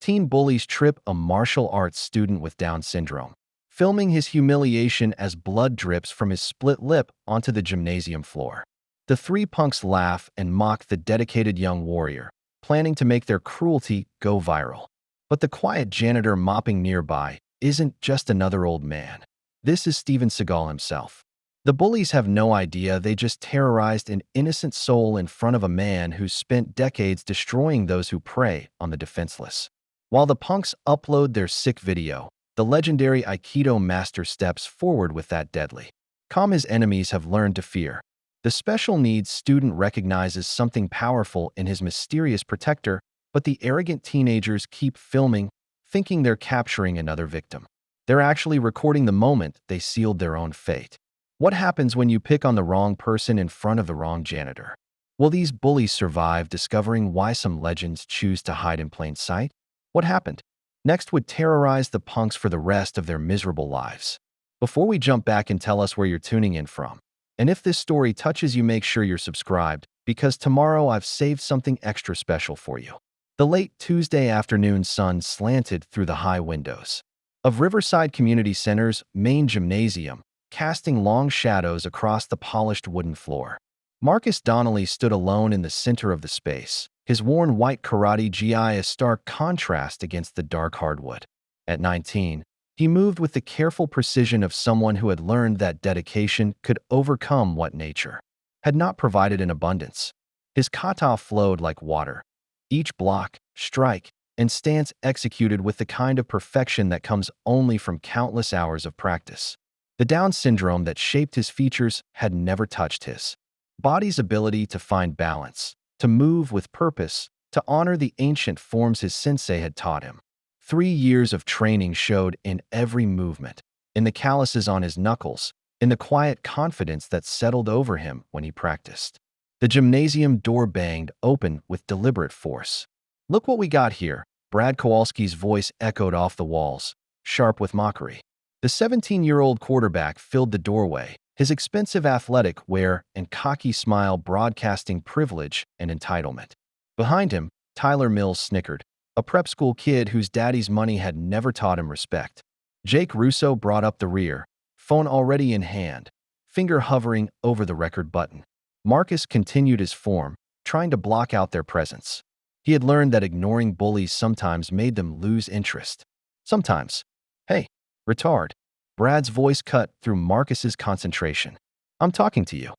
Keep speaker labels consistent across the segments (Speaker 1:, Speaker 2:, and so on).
Speaker 1: Teen bullies trip a martial arts student with Down syndrome, filming his humiliation as blood drips from his split lip onto the gymnasium floor. The three punks laugh and mock the dedicated young warrior, planning to make their cruelty go viral. But the quiet janitor mopping nearby isn't just another old man. This is Seagal himself. The bullies have no idea they just terrorized an innocent soul in front of a man who's spent decades destroying those who prey on the defenseless. While the punks upload their sick video, the legendary Aikido master steps forward with that deadly calm his enemies have learned to fear. The special needs student recognizes something powerful in his mysterious protector, but the arrogant teenagers keep filming, thinking they're capturing another victim. They're actually recording the moment they sealed their own fate. What happens when you pick on the wrong person in front of the wrong janitor? Will these bullies survive discovering why some legends choose to hide in plain sight? What happened next would terrorize the punks for the rest of their miserable lives. Before we jump back and tell us where you're tuning in from, and if this story touches you, make sure you're subscribed, because tomorrow I've saved something extra special for you. The late Tuesday afternoon sun slanted through the high windows of Riverside Community Center's main gymnasium, casting long shadows across the polished wooden floor. Marcus Donnelly stood alone in the center of the space, his worn white karate gi a stark contrast against the dark hardwood. At 19, he moved with the careful precision of someone who had learned that dedication could overcome what nature had not provided in abundance. His kata flowed like water, each block, strike, and stance executed with the kind of perfection that comes only from countless hours of practice. The Down syndrome that shaped his features had never touched his body's ability to find balance, to move with purpose, to honor the ancient forms his sensei had taught him. 3 years of training showed in every movement, in the calluses on his knuckles, in the quiet confidence that settled over him when he practiced. The gymnasium door banged open with deliberate force. "Look what we got here," Brad Kowalski's voice echoed off the walls, sharp with mockery. The 17-year-old quarterback filled the doorway, his expensive athletic wear and cocky smile broadcasting privilege and entitlement. Behind him, Tyler Mills snickered, a prep school kid whose daddy's money had never taught him respect. Jake Russo brought up the rear, phone already in hand, finger hovering over the record button. Marcus continued his form, trying to block out their presence. He had learned that ignoring bullies sometimes made them lose interest. Sometimes. "Hey, retard." Brad's voice cut through Marcus's concentration. "I'm talking to you."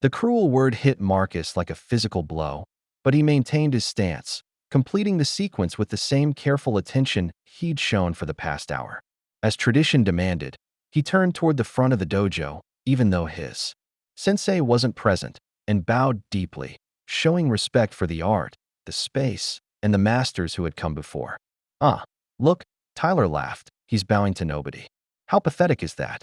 Speaker 1: The cruel word hit Marcus like a physical blow, but he maintained his stance, completing the sequence with the same careful attention he'd shown for the past hour. As tradition demanded, he turned toward the front of the dojo, even though his sensei wasn't present, and bowed deeply, showing respect for the art, the space, and the masters who had come before. "Ah, look," Tyler laughed. "He's bowing to nobody. How pathetic is that?"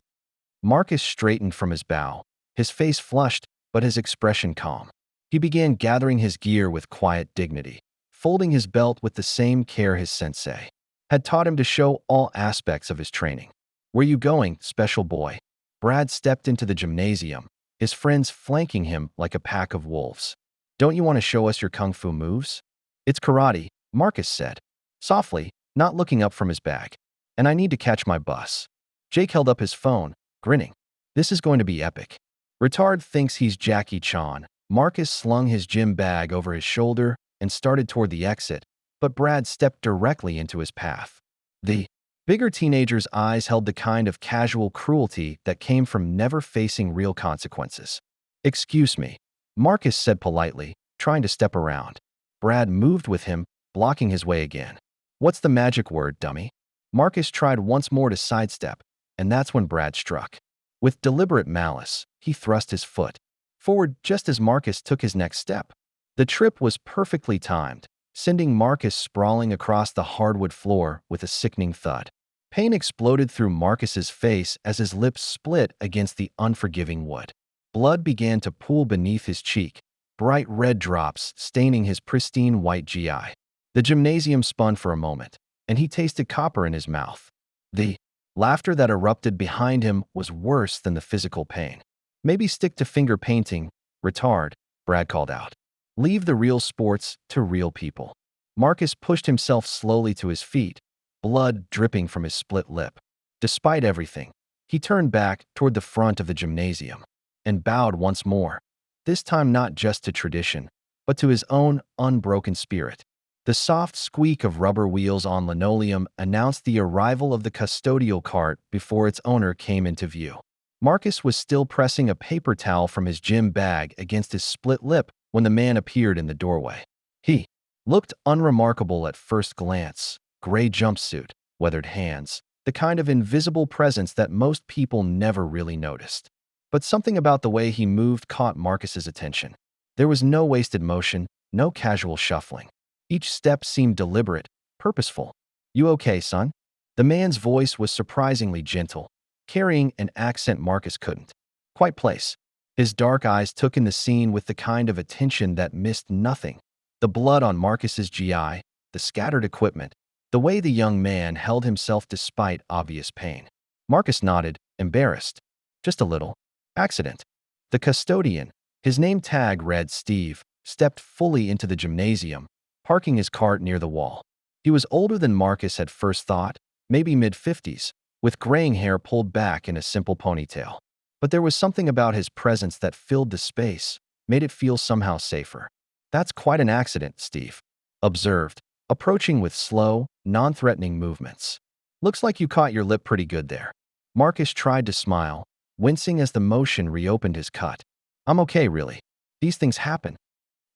Speaker 1: Marcus straightened from his bow, his face flushed, but his expression calm. He began gathering his gear with quiet dignity, folding his belt with the same care his sensei had taught him to show all aspects of his training. "Where you going, special boy?" Brad stepped into the gymnasium, his friends flanking him like a pack of wolves. "Don't you want to show us your kung fu moves?" "It's karate," Marcus said, softly, not looking up from his bag. "And I need to catch my bus." Jake held up his phone, grinning. "This is going to be epic." "Retard thinks he's Jackie Chan." Marcus slung his gym bag over his shoulder and started toward the exit, but Brad stepped directly into his path. The bigger teenager's eyes held the kind of casual cruelty that came from never facing real consequences. "Excuse me," Marcus said politely, trying to step around. Brad moved with him, blocking his way again. "What's the magic word, dummy?" Marcus tried once more to sidestep, and that's when Brad struck. With deliberate malice, he thrust his foot forward just as Marcus took his next step. The trip was perfectly timed, sending Marcus sprawling across the hardwood floor with a sickening thud. Pain exploded through Marcus's face as his lips split against the unforgiving wood. Blood began to pool beneath his cheek, bright red drops staining his pristine white gi. The gymnasium spun for a moment, and he tasted copper in his mouth. The laughter that erupted behind him was worse than the physical pain. "Maybe stick to finger painting, retard," Brad called out. "Leave the real sports to real people." Marcus pushed himself slowly to his feet, blood dripping from his split lip. Despite everything, he turned back toward the front of the gymnasium and bowed once more, this time not just to tradition, but to his own unbroken spirit. The soft squeak of rubber wheels on linoleum announced the arrival of the custodial cart before its owner came into view. Marcus was still pressing a paper towel from his gym bag against his split lip when the man appeared in the doorway. He looked unremarkable at first glance: gray jumpsuit, weathered hands, the kind of invisible presence that most people never really noticed. But something about the way he moved caught Marcus's attention. There was no wasted motion, no casual shuffling. Each step seemed deliberate, purposeful. "You okay, son?" The man's voice was surprisingly gentle, carrying an accent Marcus couldn't quite place. His dark eyes took in the scene with the kind of attention that missed nothing. The blood on Marcus's GI, the scattered equipment, the way the young man held himself despite obvious pain. Marcus nodded, embarrassed. "Just a little accident." The custodian, his name tag read Steve, stepped fully into the gymnasium, parking his cart near the wall. He was older than Marcus had first thought, maybe mid-50s, with graying hair pulled back in a simple ponytail. But there was something about his presence that filled the space, made it feel somehow safer. "That's quite an accident," Steve observed, approaching with slow, non-threatening movements. "Looks like you caught your lip pretty good there." Marcus tried to smile, wincing as the motion reopened his cut. "I'm okay, really. These things happen."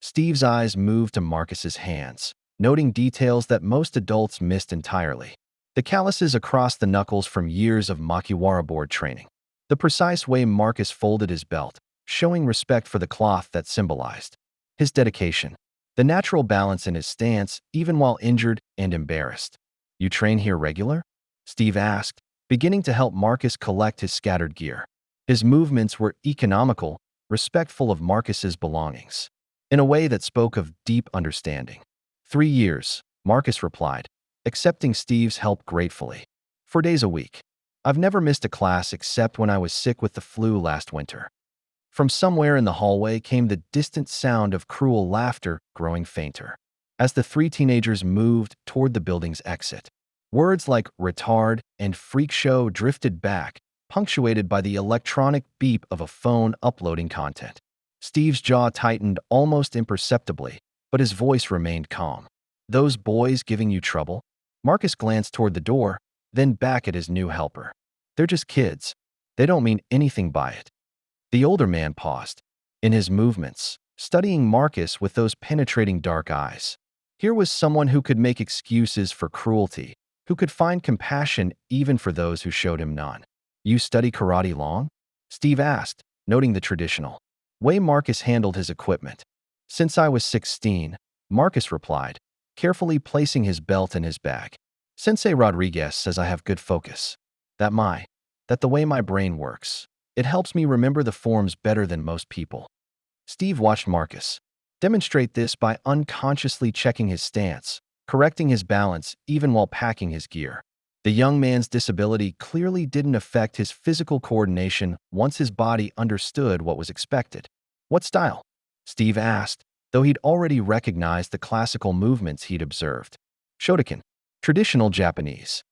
Speaker 1: Steve's eyes moved to Marcus's hands, noting details that most adults missed entirely. The calluses across the knuckles from years of makiwara board training. The precise way Marcus folded his belt, showing respect for the cloth that symbolized his dedication. The natural balance in his stance, even while injured and embarrassed. "You train here regular?" Steve asked, beginning to help Marcus collect his scattered gear. His movements were economical, respectful of Marcus's belongings, in a way that spoke of deep understanding. 3 years, Marcus replied, accepting Steve's help gratefully. 4 days a week. I've never missed a class except when I was sick with the flu last winter." From somewhere in the hallway came the distant sound of cruel laughter, growing fainter as the 3 teenagers moved toward the building's exit. Words like retard and freak show drifted back, punctuated by the electronic beep of a phone uploading content. Steve's jaw tightened almost imperceptibly, but his voice remained calm. "Those boys giving you trouble?" Marcus glanced toward the door, then back at his new helper. "They're just kids. They don't mean anything by it." The older man paused, in his movements, studying Marcus with those penetrating dark eyes. Here was someone who could make excuses for cruelty, who could find compassion even for those who showed him none. "You study karate long?" Steve asked, noting the traditional way Marcus handled his equipment. "Since I was 16, Marcus replied, carefully placing his belt in his bag. "Sensei Rodriguez says I have good focus. That the way my brain works. It helps me remember the forms better than most people." Steve watched Marcus demonstrate this by unconsciously checking his stance, correcting his balance even while packing his gear. The young man's disability clearly didn't affect his physical coordination once his body understood what was expected. "What style?" Steve asked, though he'd already recognized the classical movements he'd observed. "Shotokan, traditional Japanese."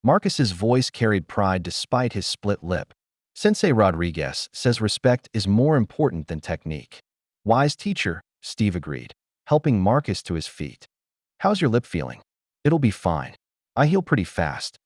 Speaker 1: Marcus's voice carried pride despite his split lip. "Sensei Rodriguez says respect is more important than technique." "Wise teacher," Steve agreed, helping Marcus to his feet. "How's your lip feeling?" "It'll be fine. I heal pretty fast."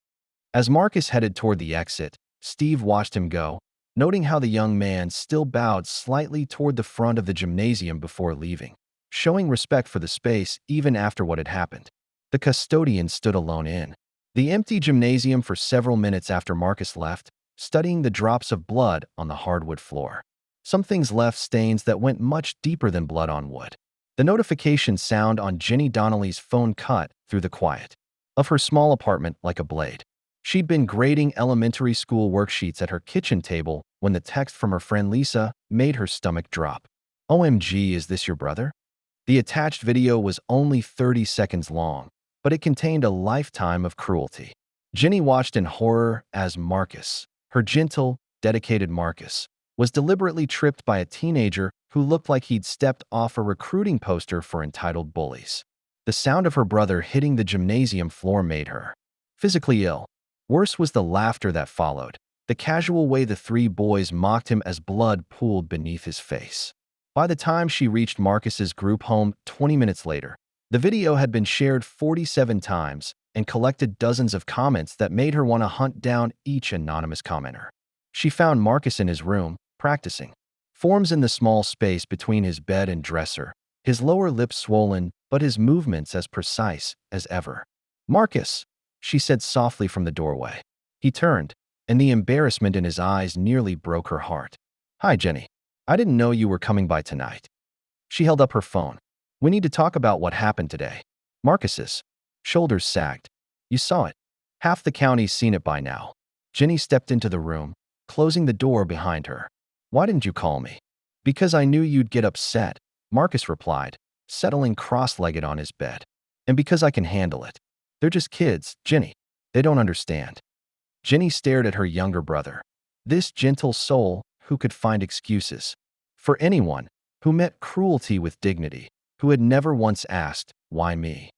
Speaker 1: As Marcus headed toward the exit, Steve watched him go, noting how the young man still bowed slightly toward the front of the gymnasium before leaving, showing respect for the space even after what had happened. The custodian stood alone in the empty gymnasium for several minutes after Marcus left, studying the drops of blood on the hardwood floor. Some things left stains that went much deeper than blood on wood. The notification sound on Jenny Donnelly's phone cut through the quiet of her small apartment like a blade. She'd been grading elementary school worksheets at her kitchen table when the text from her friend Lisa made her stomach drop. "OMG, is this your brother?" The attached video was only 30 seconds long, but it contained a lifetime of cruelty. Jenny watched in horror as Marcus, her gentle, dedicated Marcus, was deliberately tripped by a teenager who looked like he'd stepped off a recruiting poster for entitled Bullies. The sound of her brother hitting the gymnasium floor made her physically ill. Worse was the laughter that followed, the casual way the three boys mocked him as blood pooled beneath his face. By the time she reached Marcus's group home 20 minutes later, the video had been shared 47 times and collected dozens of comments that made her want to hunt down each anonymous commenter. She found Marcus in his room, practicing forms in the small space between his bed and dresser, his lower lip swollen, but his movements as precise as ever. "Marcus," she said softly from the doorway. He turned, and the embarrassment in his eyes nearly broke her heart. "Hi, Jenny. I didn't know you were coming by tonight." She held up her phone. "We need to talk about what happened today." Marcus's shoulders sagged. "You saw it. Half the county's seen it by now." Jenny stepped into the room, closing the door behind her. "Why didn't you call me?" "Because I knew you'd get upset," Marcus replied, settling cross-legged on his bed. "And because I can handle it. They're just kids, Jenny. They don't understand." Jenny stared at her younger brother. This gentle soul who could find excuses for anyone, who met cruelty with dignity, who had never once asked, "Why me?"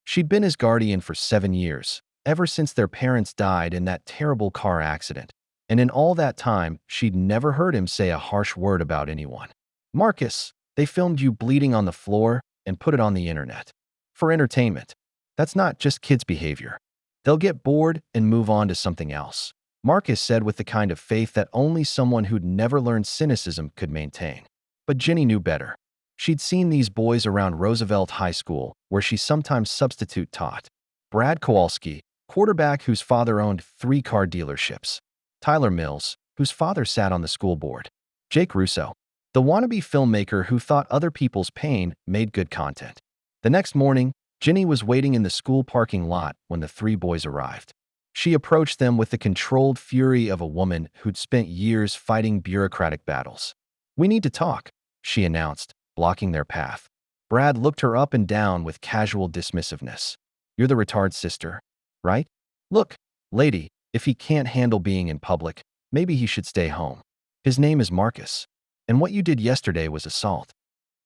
Speaker 1: She'd been his guardian for 7 years, ever since their parents died in that terrible car accident, and in all that time, she'd never heard him say a harsh word about anyone. "Marcus, they filmed you bleeding on the floor and put it on the internet. For entertainment. That's not just kids' behavior. They'll get bored and move on to something else," Marcus said with the kind of faith that only someone who'd never learned cynicism could maintain. But Jenny knew better. She'd seen these boys around Roosevelt High School, where she sometimes substitute taught. Brad Kowalski, quarterback whose father owned 3 car dealerships. Tyler Mills, whose father sat on the school board. Jake Russo, the wannabe filmmaker who thought other people's pain made good content. The next morning, Jenny was waiting in the school parking lot when the 3 boys arrived. She approached them with the controlled fury of a woman who'd spent years fighting bureaucratic battles. "We need to talk," she announced, blocking their path. Brad looked her up and down with casual dismissiveness. "You're the retard sister, right? Look, lady, if he can't handle being in public, maybe he should stay home. His name is Marcus. And what you did yesterday was assault."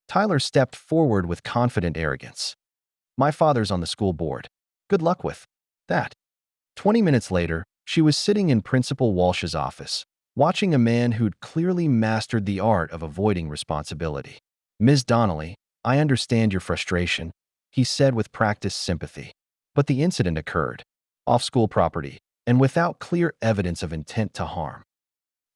Speaker 1: Tyler stepped forward with confident arrogance. "My father's on the school board. Good luck with that." 20 minutes later, she was sitting in Principal Walsh's office, watching a man who'd clearly mastered the art of avoiding responsibility. "Ms. Donnelly, I understand your frustration," he said with practiced sympathy. "But the incident occurred off school property and without clear evidence of intent to harm."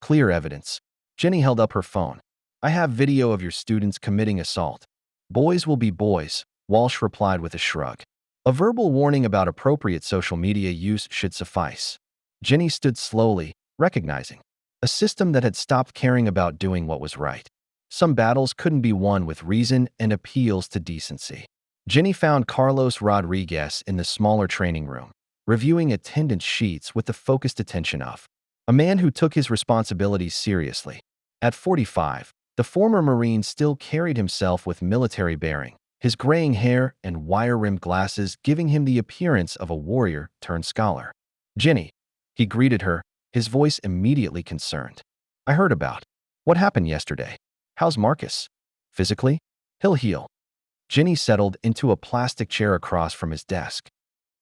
Speaker 1: "Clear evidence." Jenny held up her phone. "I have video of your students committing assault." "Boys will be boys," Walsh replied with a shrug. "A verbal warning about appropriate social media use should suffice." Jenny stood slowly, recognizing a system that had stopped caring about doing what was right. Some battles couldn't be won with reason and appeals to decency. Jenny found Carlos Rodriguez in the smaller training room, reviewing attendance sheets with the focused attention of a man who took his responsibilities seriously. At 45, the former Marine still carried himself with military bearing, his graying hair and wire-rimmed glasses giving him the appearance of a warrior turned scholar. "Jenny," he greeted her, his voice immediately concerned. "I heard about what happened yesterday. How's Marcus? Physically? He'll heal." Jenny settled into a plastic chair across from his desk.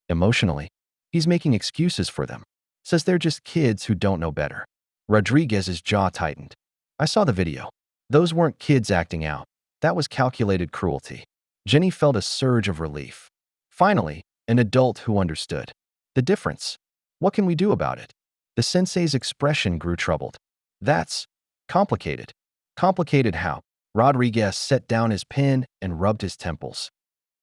Speaker 1: "Emotionally? He's making excuses for them. Says they're just kids who don't know better." Rodriguez's jaw tightened. "I saw the video. Those weren't kids acting out. That was calculated cruelty." Jenny felt a surge of relief. Finally, an adult who understood the difference. "What can we do about it?" The sensei's expression grew troubled. "That's complicated." "Complicated how?" Rodriguez set down his pen and rubbed his temples.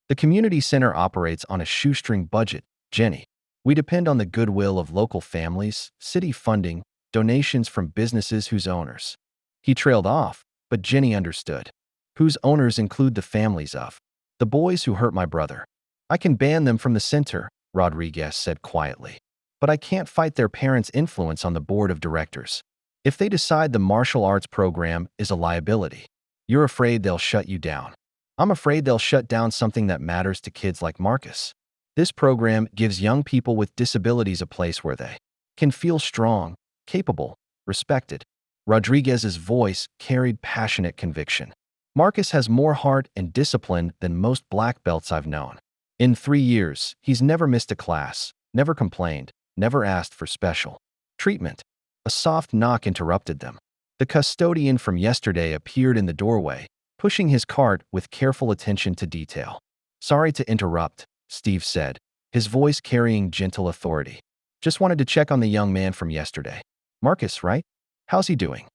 Speaker 1: "The community center operates on a shoestring budget, Jenny. We depend on the goodwill of local families, city funding, donations from businesses whose owners." He trailed off, but Jenny understood. "Whose owners include the families of the boys who hurt my brother." "I can ban them from the center," Rodriguez said quietly. "But I can't fight their parents' influence on the board of directors. If they decide the martial arts program is a liability, you're afraid they'll shut you down. I'm afraid they'll shut down something that matters to kids like Marcus. This program gives young people with disabilities a place where they can feel strong, capable, respected." Rodriguez's voice carried passionate conviction. "Marcus has more heart and discipline than most black belts I've known." In 3 years, he's never missed a class, never complained, never asked for special treatment. A soft knock interrupted them. The custodian from yesterday appeared in the doorway, pushing his cart with careful attention to detail. "Sorry to interrupt," Steve said, his voice carrying gentle authority. "Just wanted to check on the young man from yesterday. Marcus, right? How's he doing?"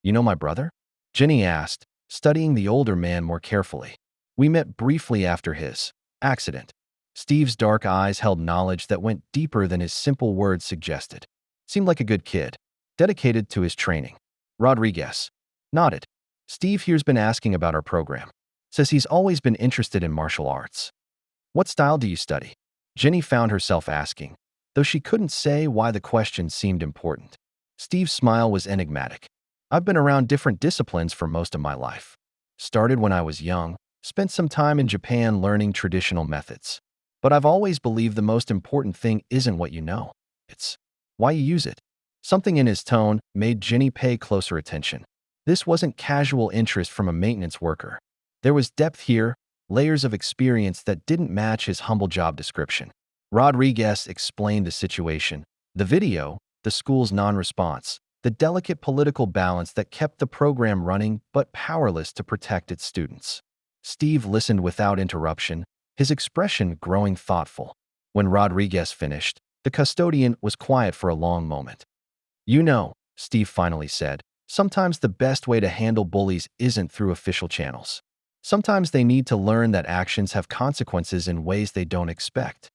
Speaker 1: "You know my brother?" Jenny asked, studying the older man more carefully. "We met briefly after his accident." Steve's dark eyes held knowledge that went deeper than his simple words suggested. Seemed like a good kid, dedicated to his training. Rodriguez nodded. "Steve here's been asking about our program. Says he's always been interested in martial arts." "What style do you study?" Jenny found herself asking, though she couldn't say why the question seemed important. Steve's smile was enigmatic. "I've been around different disciplines for most of my life. Started when I was young, spent some time in Japan learning traditional methods. But I've always believed the most important thing isn't what you know. It's why you use it." Something in his tone made Jenny pay closer attention. This wasn't casual interest from a maintenance worker. There was depth here, layers of experience that didn't match his humble job description. Rodriguez explained the situation, the video, the school's non-response, the delicate political balance that kept the program running but powerless to protect its students. Steve listened without interruption, his expression growing thoughtful. When Rodriguez finished, the custodian was quiet for a long moment. "You know," Steve finally said, "sometimes the best way to handle bullies isn't through official channels. Sometimes they need to learn that actions have consequences in ways they don't expect."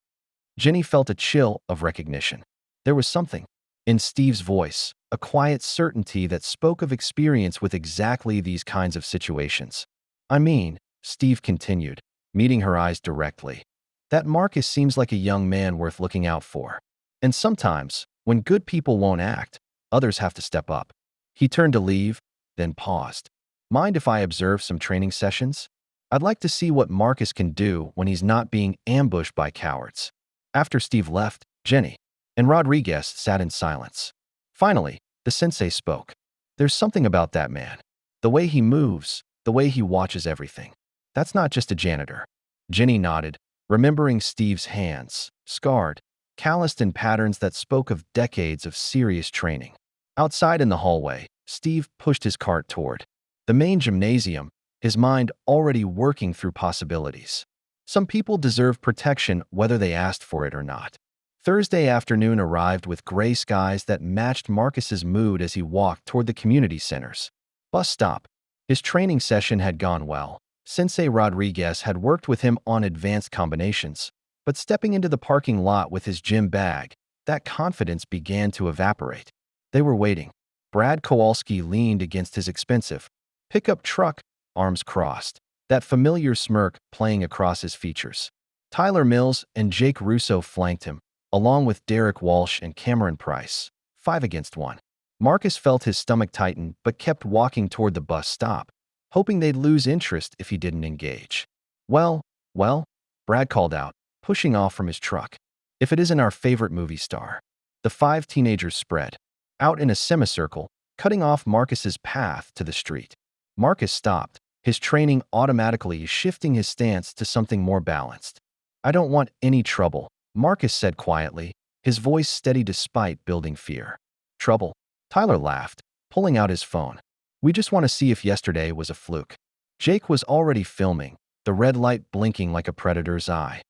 Speaker 1: Jenny felt a chill of recognition. There was something in Steve's voice, a quiet certainty that spoke of experience with exactly these kinds of situations. "I mean," Steve continued, meeting her eyes directly, "that Marcus seems like a young man worth looking out for. And sometimes, when good people won't act, others have to step up." He turned to leave, then paused. "Mind if I observe some training sessions? I'd like to see what Marcus can do when he's not being ambushed by cowards." After Steve left, Jenny and Rodriguez sat in silence. Finally, the sensei spoke. "There's something about that man. The way he moves, the way he watches everything. That's not just a janitor." Jenny nodded, remembering Steve's hands, scarred, calloused in patterns that spoke of decades of serious training. Outside in the hallway, Steve pushed his cart toward the main gymnasium, his mind already working through possibilities. Some people deserve protection whether they asked for it or not. Thursday afternoon arrived with gray skies that matched Marcus's mood as he walked toward the community center's bus stop. His training session had gone well. Sensei Rodriguez had worked with him on advanced combinations, but stepping into the parking lot with his gym bag, that confidence began to evaporate. They were waiting. Brad Kowalski leaned against his expensive pickup truck, arms crossed, that familiar smirk playing across his features. Tyler Mills and Jake Russo flanked him, along with Derek Walsh and Cameron Price, 5 against 1. Marcus felt his stomach tighten but kept walking toward the bus stop, hoping they'd lose interest if he didn't engage. Well, Brad called out, pushing off from his truck. "If it isn't our favorite movie star." The 5 teenagers spread out in a semicircle, cutting off Marcus's path to the street. Marcus stopped, his training automatically shifting his stance to something more balanced. "I don't want any trouble," Marcus said quietly, his voice steady despite building fear. "Trouble?" Tyler laughed, pulling out his phone. "We just want to see if yesterday was a fluke." Jake was already filming, the red light blinking like a predator's eye.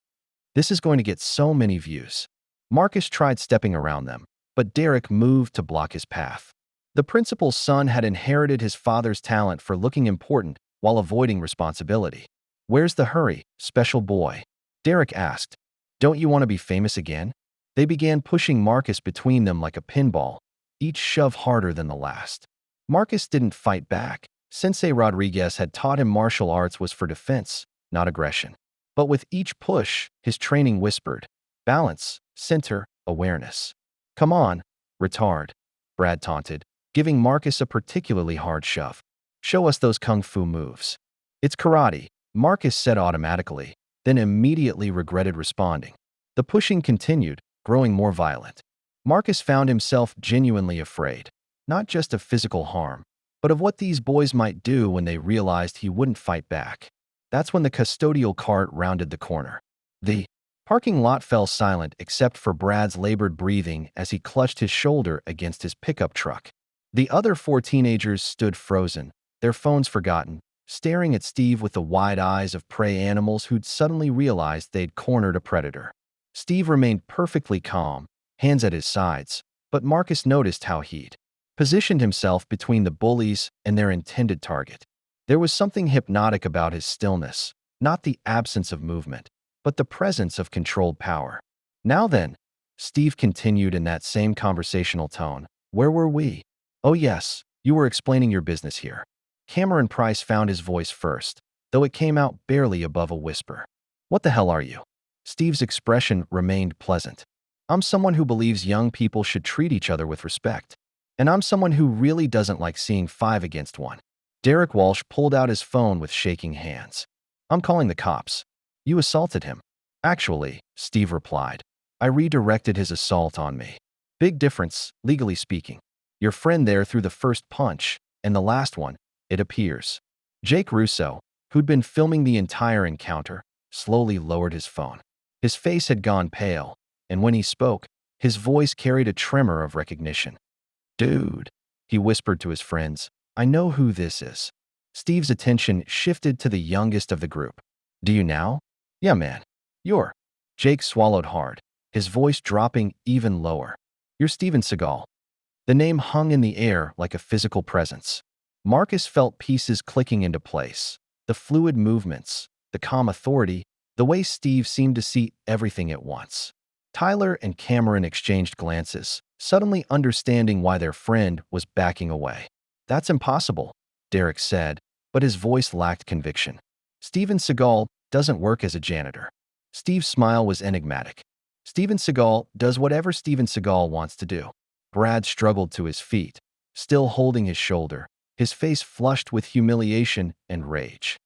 Speaker 1: "This is going to get so many views." Marcus tried stepping around them, but Derek moved to block his path. The principal's son had inherited his father's talent for looking important while avoiding responsibility. "Where's the hurry, special boy?" Derek asked. "Don't you want to be famous again?" They began pushing Marcus between them like a pinball, each shove harder than the last. Marcus didn't fight back. Sensei Rodriguez had taught him martial arts was for defense, not aggression. But with each push, his training whispered, "Balance, center, awareness." "Come on, retard," Brad taunted, giving Marcus a particularly hard shove. "Show us those kung fu moves." "It's karate," Marcus said automatically, then immediately regretted responding. The pushing continued, growing more violent. Marcus found himself genuinely afraid, not just of physical harm, but of what these boys might do when they realized he wouldn't fight back. That's when the custodial cart rounded the corner. The parking lot fell silent except for Brad's labored breathing as he clutched his shoulder against his pickup truck. The other four teenagers stood frozen, their phones forgotten, staring at Steve with the wide eyes of prey animals who'd suddenly realized they'd cornered a predator. Steve remained perfectly calm, hands at his sides, but Marcus noticed how he'd positioned himself between the bullies and their intended target. There was something hypnotic about his stillness, not the absence of movement, but the presence of controlled power. Now then, Steve continued in that same conversational tone, where were we? Oh yes, you were explaining your business here. Cameron Price found his voice first, though it came out barely above a whisper. What the hell are you? Steve's expression remained pleasant. I'm someone who believes young people should treat each other with respect. And I'm someone who really doesn't like seeing 5 against 1. Derek Walsh pulled out his phone with shaking hands. I'm calling the cops. You assaulted him. Actually, Steve replied. I redirected his assault on me. Big difference, legally speaking. Your friend there threw the first punch, and the last one, it appears. Jake Russo, who'd been filming the entire encounter, slowly lowered his phone. His face had gone pale, and when he spoke, his voice carried a tremor of recognition. Dude, he whispered to his friends, I know who this is. Steve's attention shifted to the youngest of the group. Do you now? Yeah, man. You're. Jake swallowed hard, his voice dropping even lower. You're Steven Seagal. The name hung in the air like a physical presence. Marcus felt pieces clicking into place. The fluid movements, the calm authority, the way Steve seemed to see everything at once. Tyler and Cameron exchanged glances, suddenly understanding why their friend was backing away. That's impossible, Derek said, but his voice lacked conviction. Steven Seagal doesn't work as a janitor. Steve's smile was enigmatic. Steven Seagal does whatever Steven Seagal wants to do. Brad struggled to his feet, still holding his shoulder, his face flushed with humiliation and rage.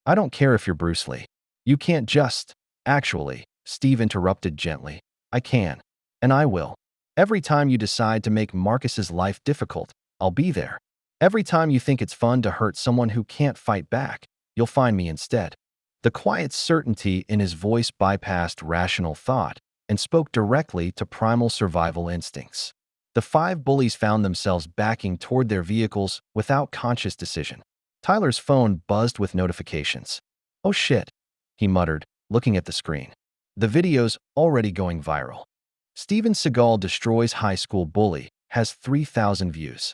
Speaker 1: I don't care if you're Bruce Lee. You can't just. Actually, Steve interrupted gently. I can. And I will. Every time you decide to make Marcus's life difficult, I'll be there. Every time you think it's fun to hurt someone who can't fight back, you'll find me instead. The quiet certainty in his voice bypassed rational thought and spoke directly to primal survival instincts. The 5 bullies found themselves backing toward their vehicles without conscious decision. Tyler's phone buzzed with notifications. Oh shit, he muttered, looking at the screen. The video's already going viral. Steven Seagal destroys high school bully, has 3,000 views.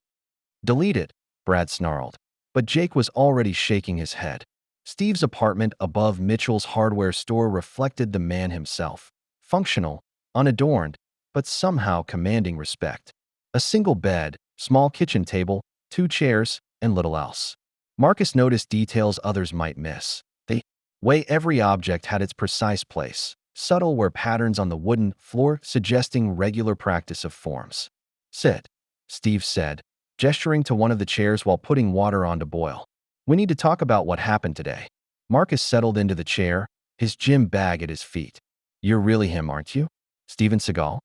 Speaker 1: Delete it, Brad snarled. But Jake was already shaking his head. Steve's apartment above Mitchell's hardware store reflected the man himself. Functional, unadorned, but somehow commanding respect. A single bed, small kitchen table, 2 chairs, and little else. Marcus noticed details others might miss. The way every object had its precise place. Subtle were patterns on the wooden floor suggesting regular practice of forms. Sit, Steve said, gesturing to one of the chairs while putting water on to boil. We need to talk about what happened today. Marcus settled into the chair, his gym bag at his feet. You're really him, aren't you? Steven Seagal?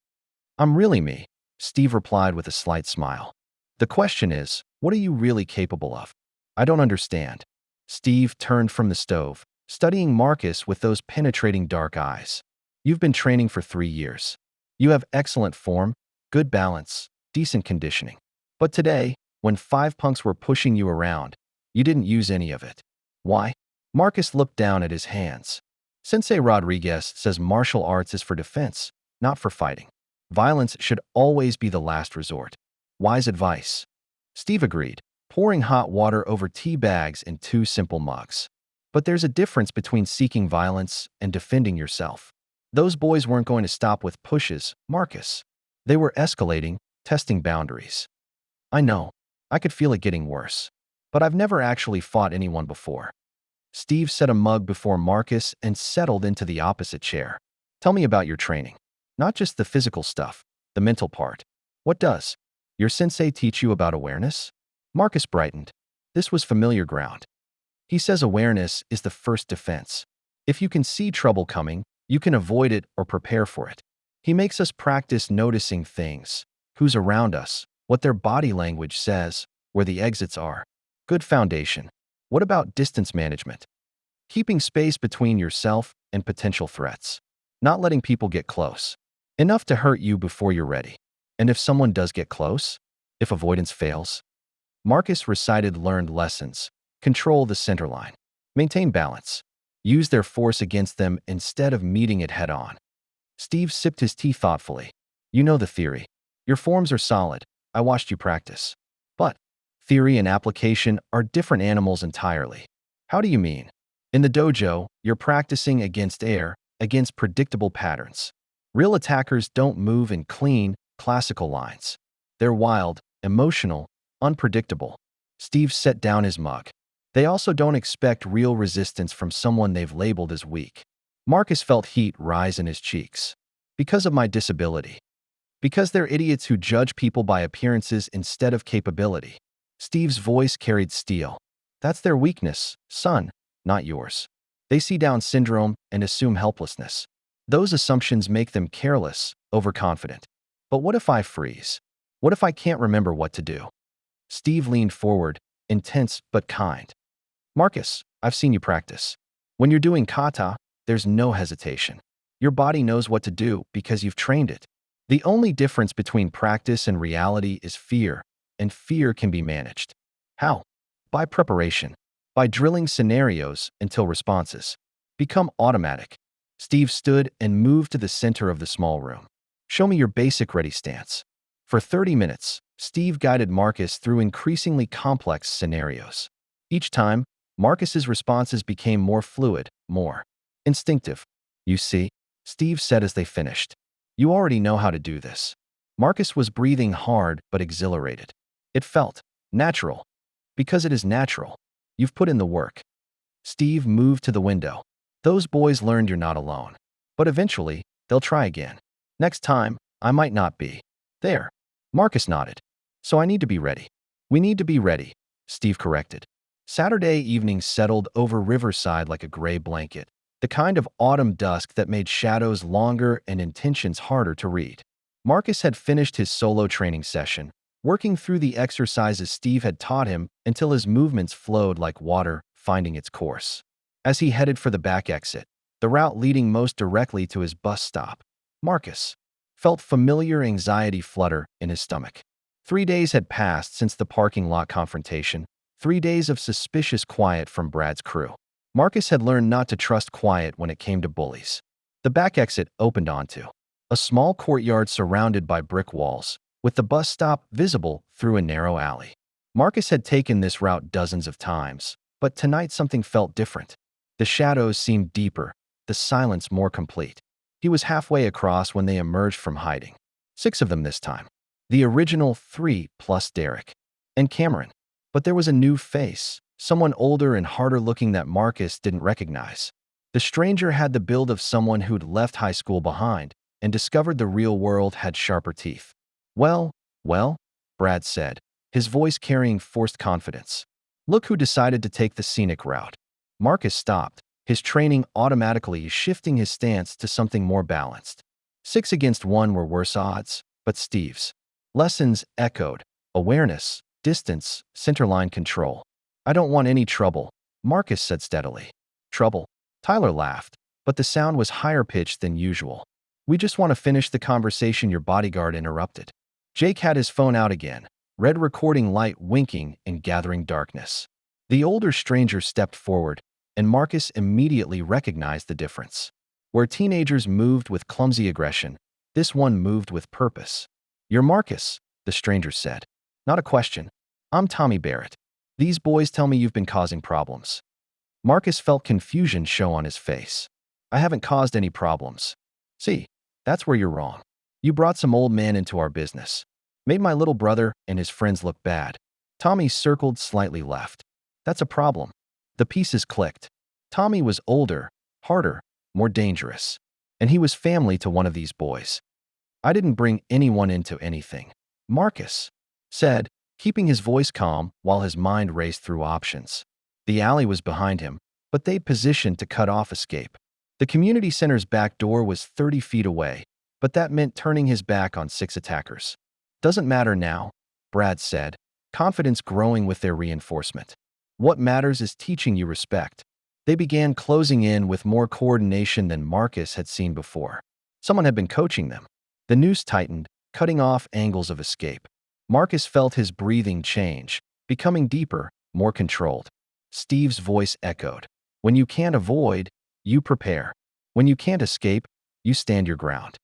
Speaker 1: I'm really me, Steve replied with a slight smile. The question is, what are you really capable of? I don't understand. Steve turned from the stove, studying Marcus with those penetrating dark eyes. You've been training for 3 years. You have excellent form, good balance, decent conditioning. But today, when 5 punks were pushing you around, you didn't use any of it. Why? Marcus looked down at his hands. Sensei Rodriguez says martial arts is for defense, not for fighting. Violence should always be the last resort. Wise advice. Steve agreed, pouring hot water over tea bags in 2 simple mugs. But there's a difference between seeking violence and defending yourself. Those boys weren't going to stop with pushes, Marcus. They were escalating, testing boundaries. I know. I could feel it getting worse. But I've never actually fought anyone before. Steve set a mug before Marcus and settled into the opposite chair. Tell me about your training. Not just the physical stuff, the mental part. What does your sensei teach you about awareness? Marcus brightened. This was familiar ground. He says awareness is the first defense. If you can see trouble coming, you can avoid it or prepare for it. He makes us practice noticing things, who's around us, what their body language says, where the exits are. Good foundation. What about distance management? Keeping space between yourself and potential threats. not letting people get close. Enough to hurt you before you're ready. And if someone does get close, if avoidance fails, Marcus recited learned lessons. Control the center line. Maintain balance. Use their force against them instead of meeting it head on. Steve sipped his tea thoughtfully. You know the theory. Your forms are solid. I watched you practice. But theory and application are different animals entirely. How do you mean? In the dojo, you're practicing against air, against predictable patterns. Real attackers don't move in clean, classical lines. They're wild, emotional, unpredictable. Steve set down his mug. They also don't expect real resistance from someone they've labeled as weak. Marcus felt heat rise in his cheeks. Because of my disability. Because they're idiots who judge people by appearances instead of capability. Steve's voice carried steel. That's their weakness, son, not yours. They see Down syndrome and assume helplessness. Those assumptions make them careless, overconfident. But what if I freeze? What if I can't remember what to do? Steve leaned forward, intense but kind. Marcus, I've seen you practice. When you're doing kata, there's no hesitation. Your body knows what to do because you've trained it. The only difference between practice and reality is fear, and fear can be managed. How? By preparation. By drilling scenarios until responses become automatic. Steve stood and moved to the center of the small room. Show me your basic ready stance. For 30 minutes, Steve guided Marcus through increasingly complex scenarios. Each time, Marcus's responses became more fluid, more instinctive. You see, Steve said as they finished. You already know how to do this. Marcus was breathing hard but exhilarated. It felt natural. Because it is natural. You've put in the work. Steve moved to the window. Those boys learned you're not alone. But eventually, they'll try again. Next time, I might not be there. Marcus nodded. So I need to be ready. We need to be ready, Steve corrected. Saturday evenings settled over Riverside like a gray blanket, the kind of autumn dusk that made shadows longer and intentions harder to read. Marcus had finished his solo training session, working through the exercises Steve had taught him until his movements flowed like water, finding its course. As he headed for the back exit, the route leading most directly to his bus stop, Marcus felt familiar anxiety flutter in his stomach. 3 days had passed since the parking lot confrontation, 3 days of suspicious quiet from Brad's crew. Marcus had learned not to trust quiet when it came to bullies. The back exit opened onto a small courtyard surrounded by brick walls, with the bus stop visible through a narrow alley. Marcus had taken this route dozens of times, but tonight something felt different. The shadows seemed deeper, the silence more complete. He was halfway across when they emerged from hiding. 6 of them this time. The original 3 plus Derek and Cameron. But there was a new face, someone older and harder looking that Marcus didn't recognize. The stranger had the build of someone who'd left high school behind and discovered the real world had sharper teeth. Well, Brad said, his voice carrying forced confidence. Look who decided to take the scenic route. Marcus stopped, his training automatically shifting his stance to something more balanced. 6 against 1 were worse odds, but Steve's lessons echoed. Awareness, distance, centerline control. I don't want any trouble, Marcus said steadily. Trouble? Tyler laughed, but the sound was higher pitched than usual. We just want to finish the conversation, your bodyguard interrupted. Jake had his phone out again, red recording light winking in gathering darkness. The older stranger stepped forward, and Marcus immediately recognized the difference. Where teenagers moved with clumsy aggression, this one moved with purpose. You're Marcus, the stranger said. Not a question. I'm Tommy Barrett. These boys tell me you've been causing problems. Marcus felt confusion show on his face. I haven't caused any problems. See, that's where you're wrong. You brought some old man into our business. Made my little brother and his friends look bad. Tommy circled slightly left. That's a problem. The pieces clicked. Tommy was older, harder, more dangerous. And he was family to one of these boys. I didn't bring anyone into anything, Marcus said, keeping his voice calm while his mind raced through options. The alley was behind him, but they'd positioned to cut off escape. The community center's back door was 30 feet away, but that meant turning his back on 6 attackers. Doesn't matter now, Brad said, confidence growing with their reinforcement. What matters is teaching you respect. They began closing in with more coordination than Marcus had seen before. Someone had been coaching them. The noose tightened, cutting off angles of escape. Marcus felt his breathing change, becoming deeper, more controlled. Steve's voice echoed. When you can't avoid, you prepare. When you can't escape, you stand your ground.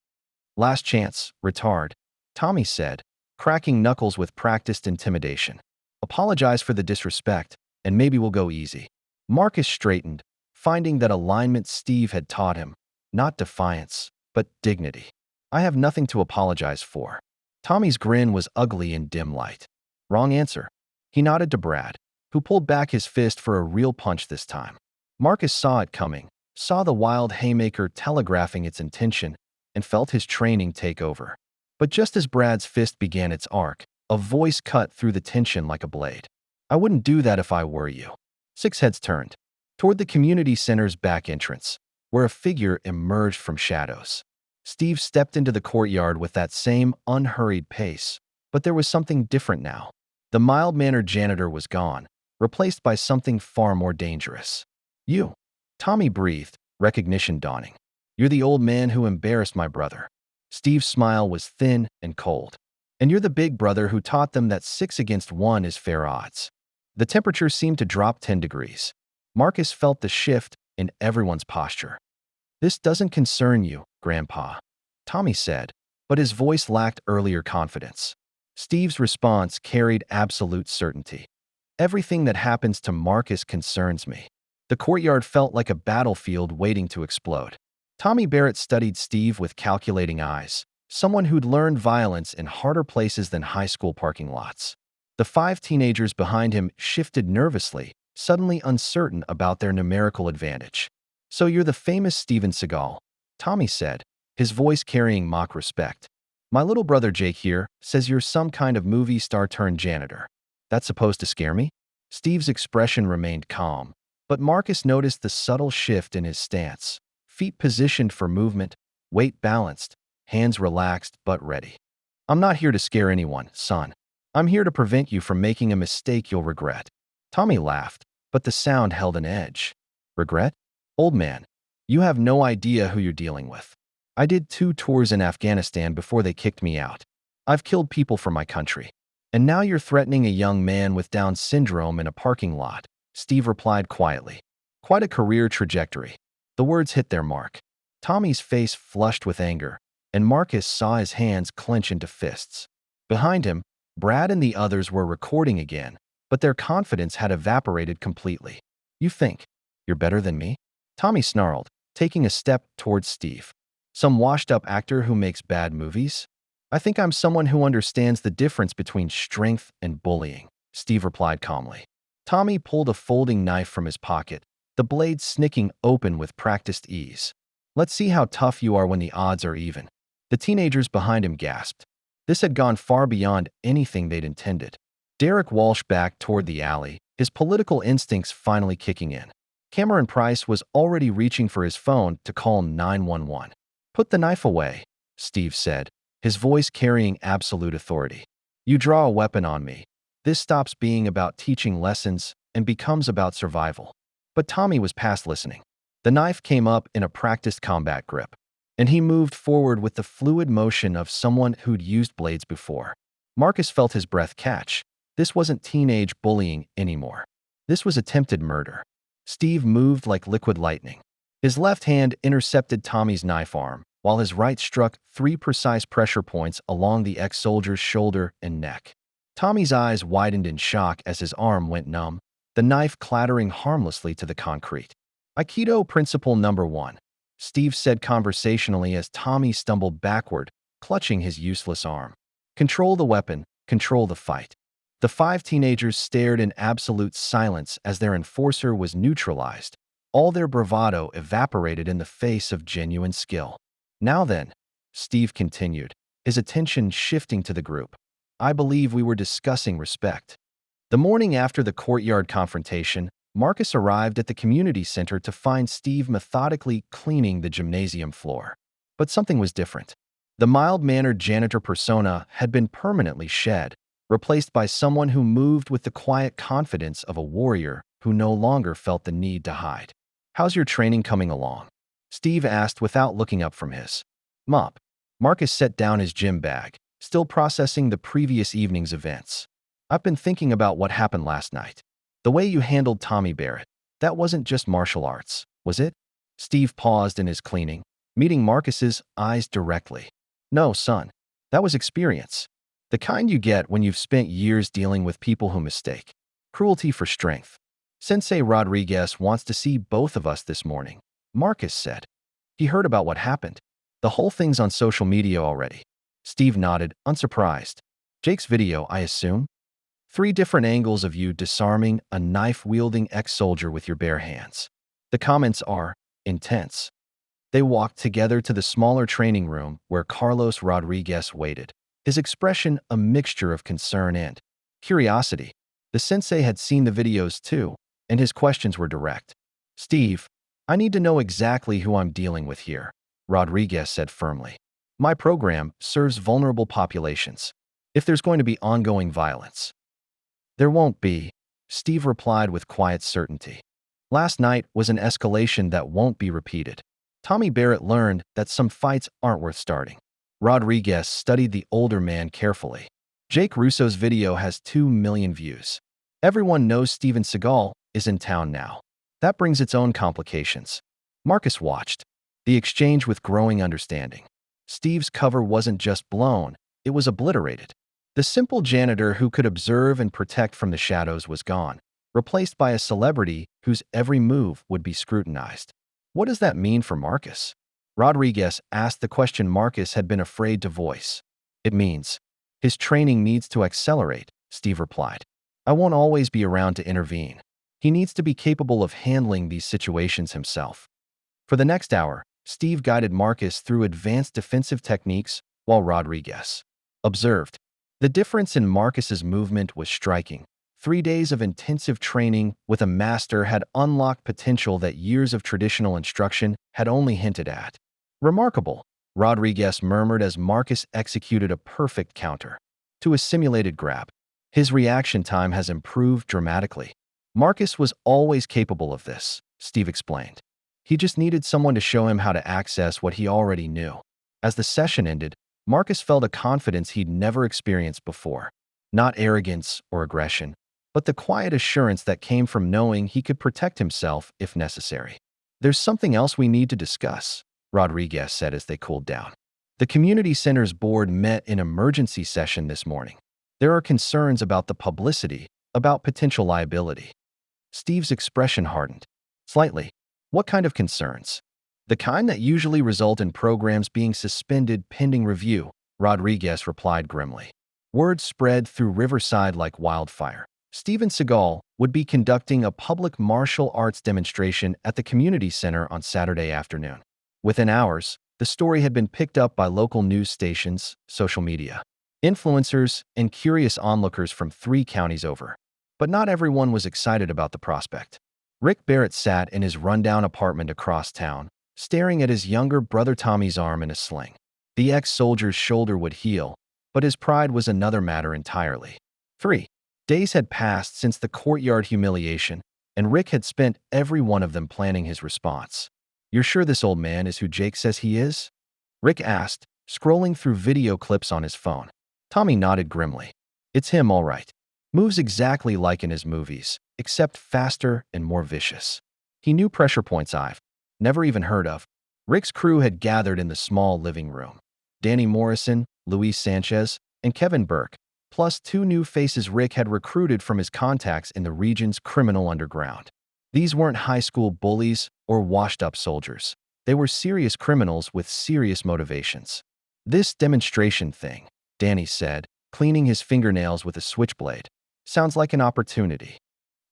Speaker 1: Last chance, retard, Tommy said, cracking knuckles with practiced intimidation. Apologize for the disrespect, and maybe we'll go easy. Marcus straightened, finding that alignment Steve had taught him, not defiance, but dignity. I have nothing to apologize for. Tommy's grin was ugly in dim light. Wrong answer. He nodded to Brad, who pulled back his fist for a real punch this time. Marcus saw it coming, saw the wild haymaker telegraphing its intention, and felt his training take over. But just as Brad's fist began its arc, a voice cut through the tension like a blade. I wouldn't do that if I were you. 6 heads turned toward the community center's back entrance, where a figure emerged from shadows. Steve stepped into the courtyard with that same unhurried pace, but there was something different now. The mild-mannered janitor was gone, replaced by something far more dangerous. You. Tommy breathed, recognition dawning. You're the old man who embarrassed my brother. Steve's smile was thin and cold. And you're the big brother who taught them that 6 against 1 is fair odds. The temperature seemed to drop 10 degrees. Marcus felt the shift in everyone's posture. This doesn't concern you, Grandpa, Tommy said, but his voice lacked earlier confidence. Steve's response carried absolute certainty. Everything that happens to Marcus concerns me. The courtyard felt like a battlefield waiting to explode. Tommy Barrett studied Steve with calculating eyes, someone who'd learned violence in harder places than high school parking lots. The 5 teenagers behind him shifted nervously, suddenly uncertain about their numerical advantage. So you're the famous Steven Seagal, Tommy said, his voice carrying mock respect. My little brother Jake here says you're some kind of movie star turned janitor. That's supposed to scare me? Steve's expression remained calm, but Marcus noticed the subtle shift in his stance. Feet positioned for movement, weight balanced, hands relaxed but ready. I'm not here to scare anyone, son. I'm here to prevent you from making a mistake you'll regret. Tommy laughed, but the sound held an edge. Regret? Old man, you have no idea who you're dealing with. I did 2 tours in Afghanistan before they kicked me out. I've killed people for my country. And now you're threatening a young man with Down syndrome in a parking lot, Steve replied quietly. Quite a career trajectory. The words hit their mark. Tommy's face flushed with anger, and Marcus saw his hands clench into fists. Behind him, Brad and the others were recording again, but their confidence had evaporated completely. You think you're better than me? Tommy snarled, taking a step towards Steve. Some washed-up actor who makes bad movies? I think I'm someone who understands the difference between strength and bullying, Steve replied calmly. Tommy pulled a folding knife from his pocket, the blade snicking open with practiced ease. Let's see how tough you are when the odds are even. The teenagers behind him gasped. This had gone far beyond anything they'd intended. Derek Walsh backed toward the alley, his political instincts finally kicking in. Cameron Price was already reaching for his phone to call 911. Put the knife away, Steve said, his voice carrying absolute authority. You draw a weapon on me. This stops being about teaching lessons and becomes about survival. But Tommy was past listening. The knife came up in a practiced combat grip, and he moved forward with the fluid motion of someone who'd used blades before. Marcus felt his breath catch. This wasn't teenage bullying anymore. This was attempted murder. Steve moved like liquid lightning. His left hand intercepted Tommy's knife arm, while his right struck 3 precise pressure points along the ex-soldier's shoulder and neck. Tommy's eyes widened in shock as his arm went numb, the knife clattering harmlessly to the concrete. Aikido Principle Number 1, Steve said conversationally as Tommy stumbled backward, clutching his useless arm. Control the weapon, control the fight. The 5 teenagers stared in absolute silence as their enforcer was neutralized. All their bravado evaporated in the face of genuine skill. Now then, Steve continued, his attention shifting to the group. I believe we were discussing respect. The morning after the courtyard confrontation, Marcus arrived at the community center to find Steve methodically cleaning the gymnasium floor. But something was different. The mild-mannered janitor persona had been permanently shed, replaced by someone who moved with the quiet confidence of a warrior who no longer felt the need to hide. How's your training coming along? Steve asked without looking up from his mop. Marcus set down his gym bag, still processing the previous evening's events. I've been thinking about what happened last night. The way you handled Tommy Barrett. That wasn't just martial arts, was it? Steve paused in his cleaning, meeting Marcus's eyes directly. No, son. That was experience. The kind you get when you've spent years dealing with people who mistake cruelty for strength. Sensei Rodriguez wants to see both of us this morning, Marcus said. He heard about what happened. The whole thing's on social media already. Steve nodded, unsurprised. Jake's video, I assume? 3 different angles of you disarming a knife-wielding ex-soldier with your bare hands. The comments are intense. They walked together to the smaller training room where Carlos Rodriguez waited, his expression a mixture of concern and curiosity. The sensei had seen the videos too, and his questions were direct. Steve, I need to know exactly who I'm dealing with here, Rodriguez said firmly. My program serves vulnerable populations. If there's going to be ongoing violence, there won't be, Steve replied with quiet certainty. Last night was an escalation that won't be repeated. Tommy Barrett learned that some fights aren't worth starting. Rodriguez studied the older man carefully. Jake Russo's video has 2 million views. Everyone knows Steven Seagal is in town now. That brings its own complications. Marcus watched the exchange with growing understanding. Steve's cover wasn't just blown, it was obliterated. The simple janitor who could observe and protect from the shadows was gone, replaced by a celebrity whose every move would be scrutinized. What does that mean for Marcus? Rodriguez asked the question Marcus had been afraid to voice. It means his training needs to accelerate, Steve replied. I won't always be around to intervene. He needs to be capable of handling these situations himself. For the next hour, Steve guided Marcus through advanced defensive techniques while Rodriguez observed. The difference in Marcus's movement was striking. 3 days of intensive training with a master had unlocked potential that years of traditional instruction had only hinted at. Remarkable, Rodriguez murmured as Marcus executed a perfect counter to a simulated grab. His reaction time has improved dramatically. Marcus was always capable of this, Steve explained. He just needed someone to show him how to access what he already knew. As the session ended, Marcus felt a confidence he'd never experienced before. Not arrogance or aggression, but the quiet assurance that came from knowing he could protect himself if necessary. There's something else we need to discuss, Rodriguez said as they cooled down. The community center's board met in emergency session this morning. There are concerns about the publicity, about potential liability. Steve's expression hardened. Slightly. What kind of concerns? The kind that usually result in programs being suspended pending review, Rodriguez replied grimly. Word spread through Riverside like wildfire. Steven Seagal would be conducting a public martial arts demonstration at the community center on Saturday afternoon. Within hours, the story had been picked up by local news stations, social media, influencers, and curious onlookers from 3 counties over. But not everyone was excited about the prospect. Rick Barrett sat in his rundown apartment across town, staring at his younger brother Tommy's arm in a sling. The ex-soldier's shoulder would heal, but his pride was another matter entirely. 3 days had passed since the courtyard humiliation, and Rick had spent every one of them planning his response. You're sure this old man is who Jake says he is? Rick asked, scrolling through video clips on his phone. Tommy nodded grimly. It's him, all right. Moves exactly like in his movies, except faster and more vicious. He knew pressure points I've never even heard of. Rick's crew had gathered in the small living room. Danny Morrison, Luis Sanchez, and Kevin Burke, plus 2 new faces Rick had recruited from his contacts in the region's criminal underground. These weren't high school bullies or washed-up soldiers. They were serious criminals with serious motivations. This demonstration thing, Danny said, cleaning his fingernails with a switchblade, sounds like an opportunity.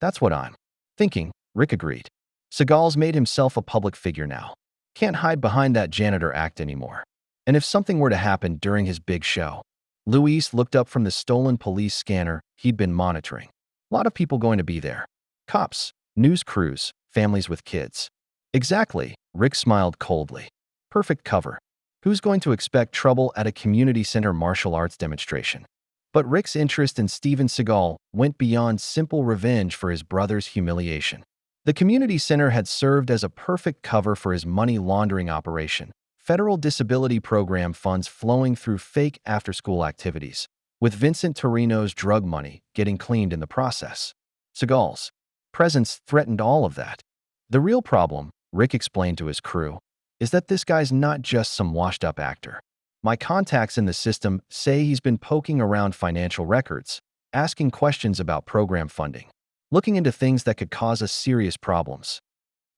Speaker 1: That's what I'm thinking, Rick agreed. Seagal's made himself a public figure now. Can't hide behind that janitor act anymore. And if something were to happen during his big show, Luis looked up from the stolen police scanner he'd been monitoring. A lot of people going to be there. Cops, news crews, families with kids. Exactly, Rick smiled coldly. Perfect cover. Who's going to expect trouble at a community center martial arts demonstration? But Rick's interest in Steven Seagal went beyond simple revenge for his brother's humiliation. The community center had served as a perfect cover for his money laundering operation, federal disability program funds flowing through fake after-school activities, with Vincent Torino's drug money getting cleaned in the process. Seagal's presence threatened all of that. The real problem, Rick explained to his crew, is that this guy's not just some washed-up actor. My contacts in the system say he's been poking around financial records, asking questions about program funding, looking into things that could cause us serious problems.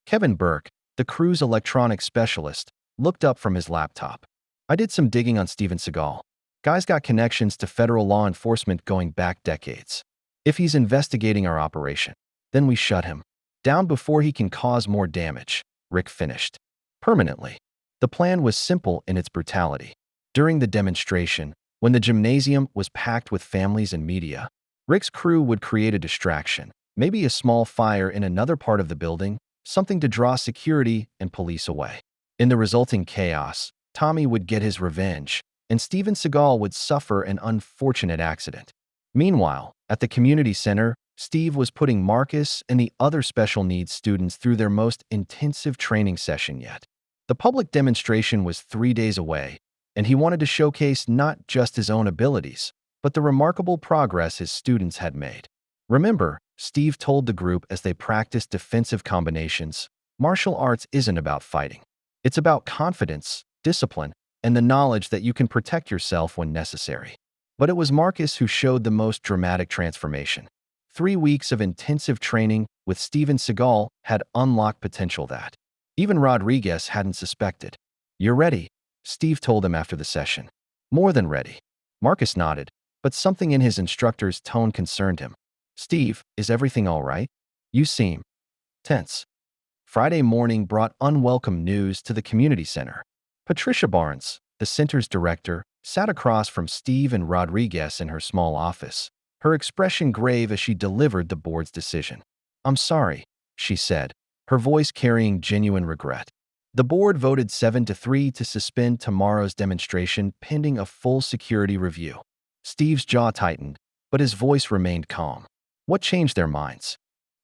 Speaker 1: Kevin Burke, the crew's electronics specialist, looked up from his laptop. I did some digging on Steven Seagal. Guy's got connections to federal law enforcement going back decades. If he's investigating our operation, then we shut him down before he can cause more damage, Rick finished. Permanently. The plan was simple in its brutality. During the demonstration, when the gymnasium was packed with families and media, Rick's crew would create a distraction, maybe a small fire in another part of the building, something to draw security and police away. In the resulting chaos, Tommy would get his revenge, and Steven Seagal would suffer an unfortunate accident. Meanwhile, at the community center, Steve was putting Marcus and the other special needs students through their most intensive training session yet. The public demonstration was 3 days away, and he wanted to showcase not just his own abilities, but the remarkable progress his students had made. Remember, Steve told the group as they practiced defensive combinations, martial arts isn't about fighting. It's about confidence, discipline, and the knowledge that you can protect yourself when necessary. But it was Marcus who showed the most dramatic transformation. 3 weeks of intensive training with Steven Seagal had unlocked potential that even Rodriguez hadn't suspected. "You're ready," Steve told him after the session. "More than ready." Marcus nodded, but something in his instructor's tone concerned him. "Steve, is everything all right? You seem tense." Friday morning brought unwelcome news to the community center. Patricia Barnes, the center's director, sat across from Steve and Rodriguez in her small office, her expression grave as she delivered the board's decision. "I'm sorry," she said, her voice carrying genuine regret. The board voted 7-3 to suspend tomorrow's demonstration pending a full security review. Steve's jaw tightened, but his voice remained calm. What changed their minds?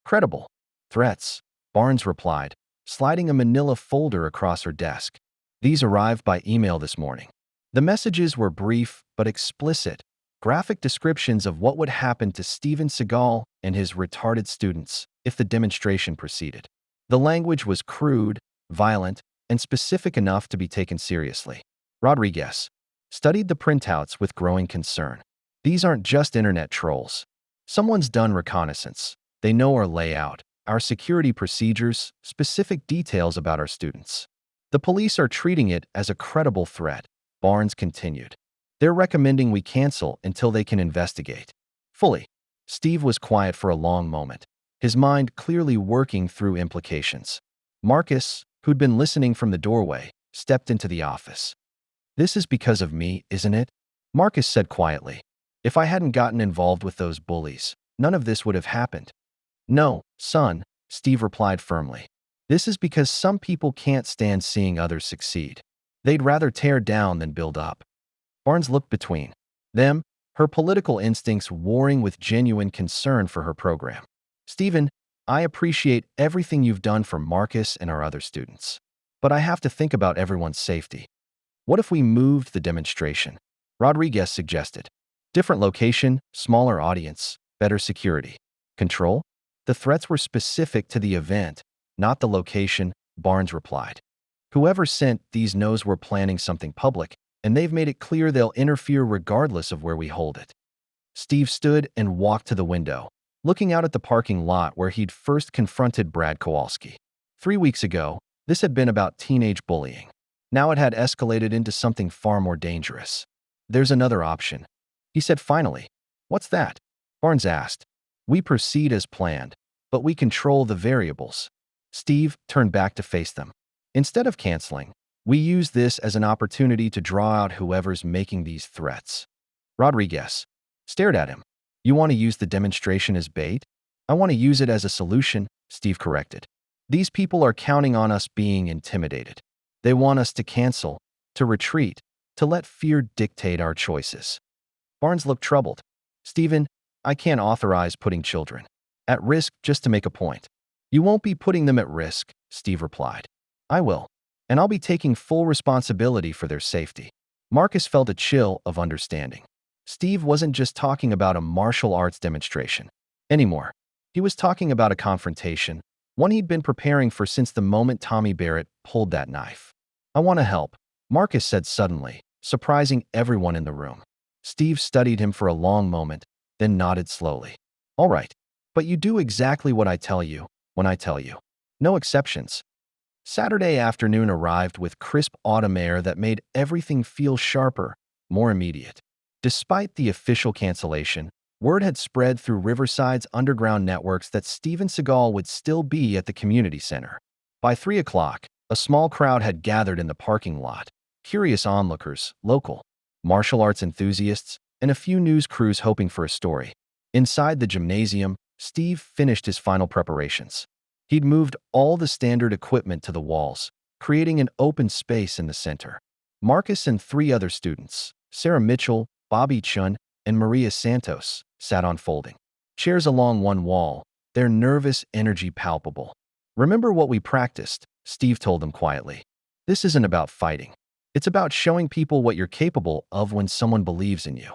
Speaker 1: Credible threats, Barnes replied, sliding a manila folder across her desk. These arrived by email this morning. The messages were brief but explicit, graphic descriptions of what would happen to Steven Seagal and his retarded students if the demonstration proceeded. The language was crude, violent, and specific enough to be taken seriously. Rodriguez studied the printouts with growing concern. These aren't just internet trolls. Someone's done reconnaissance. They know our layout, our security procedures, specific details about our students. The police are treating it as a credible threat, Barnes continued. They're recommending we cancel until they can investigate fully. Steve was quiet for a long moment, his mind clearly working through implications. Marcus, who'd been listening from the doorway, stepped into the office. "This is because of me, isn't it?" Marcus said quietly. "If I hadn't gotten involved with those bullies, none of this would have happened." "No, son," Steve replied firmly. "This is because some people can't stand seeing others succeed. They'd rather tear down than build up." Barnes looked between them, her political instincts warring with genuine concern for her program. "Steven, I appreciate everything you've done for Marcus and our other students. But I have to think about everyone's safety. What if we moved the demonstration?" Rodriguez suggested. "Different location, smaller audience, better security. Control?" "The threats were specific to the event, not the location," Barnes replied. "Whoever sent these knows we're planning something public, and they've made it clear they'll interfere regardless of where we hold it." Steve stood and walked to the window, looking out at the parking lot where he'd first confronted Brad Kowalski. 3 weeks ago, this had been about teenage bullying. Now it had escalated into something far more dangerous. "There's another option," he said finally. "What's that?" Barnes asked. "We proceed as planned, but we control the variables." Steve turned back to face them. "Instead of canceling, we use this as an opportunity to draw out whoever's making these threats." Rodriguez stared at him. "You want to use the demonstration as bait?" "I want to use it as a solution," Steve corrected. "These people are counting on us being intimidated. They want us to cancel, to retreat, to let fear dictate our choices." Barnes looked troubled. "Steven, I can't authorize putting children at risk just to make a point. You won't be putting them at risk, Steve replied. I will. And I'll be taking full responsibility for their safety. Marcus felt a chill of understanding. Steve wasn't just talking about a martial arts demonstration anymore. He was talking about a confrontation, one he'd been preparing for since the moment Tommy Barrett pulled that knife. I want to help, Marcus said suddenly, surprising everyone in the room. Steve studied him for a long moment, then nodded slowly. All right, but you do exactly what I tell you when I tell you. No exceptions. Saturday afternoon arrived with crisp autumn air that made everything feel sharper, more immediate. Despite the official cancellation, word had spread through Riverside's underground networks that Steven Seagal would still be at the community center. By 3 o'clock, a small crowd had gathered in the parking lot. Curious onlookers, local, martial arts enthusiasts, and a few news crews hoping for a story. Inside the gymnasium, Steve finished his final preparations. He'd moved all the standard equipment to the walls, creating an open space in the center. Marcus and 3 other students, Sarah Mitchell, Bobby Chun, and Maria Santos, sat on folding chairs along one wall, their nervous energy palpable. Remember what we practiced, Steve told them quietly. This isn't about fighting. It's about showing people what you're capable of when someone believes in you.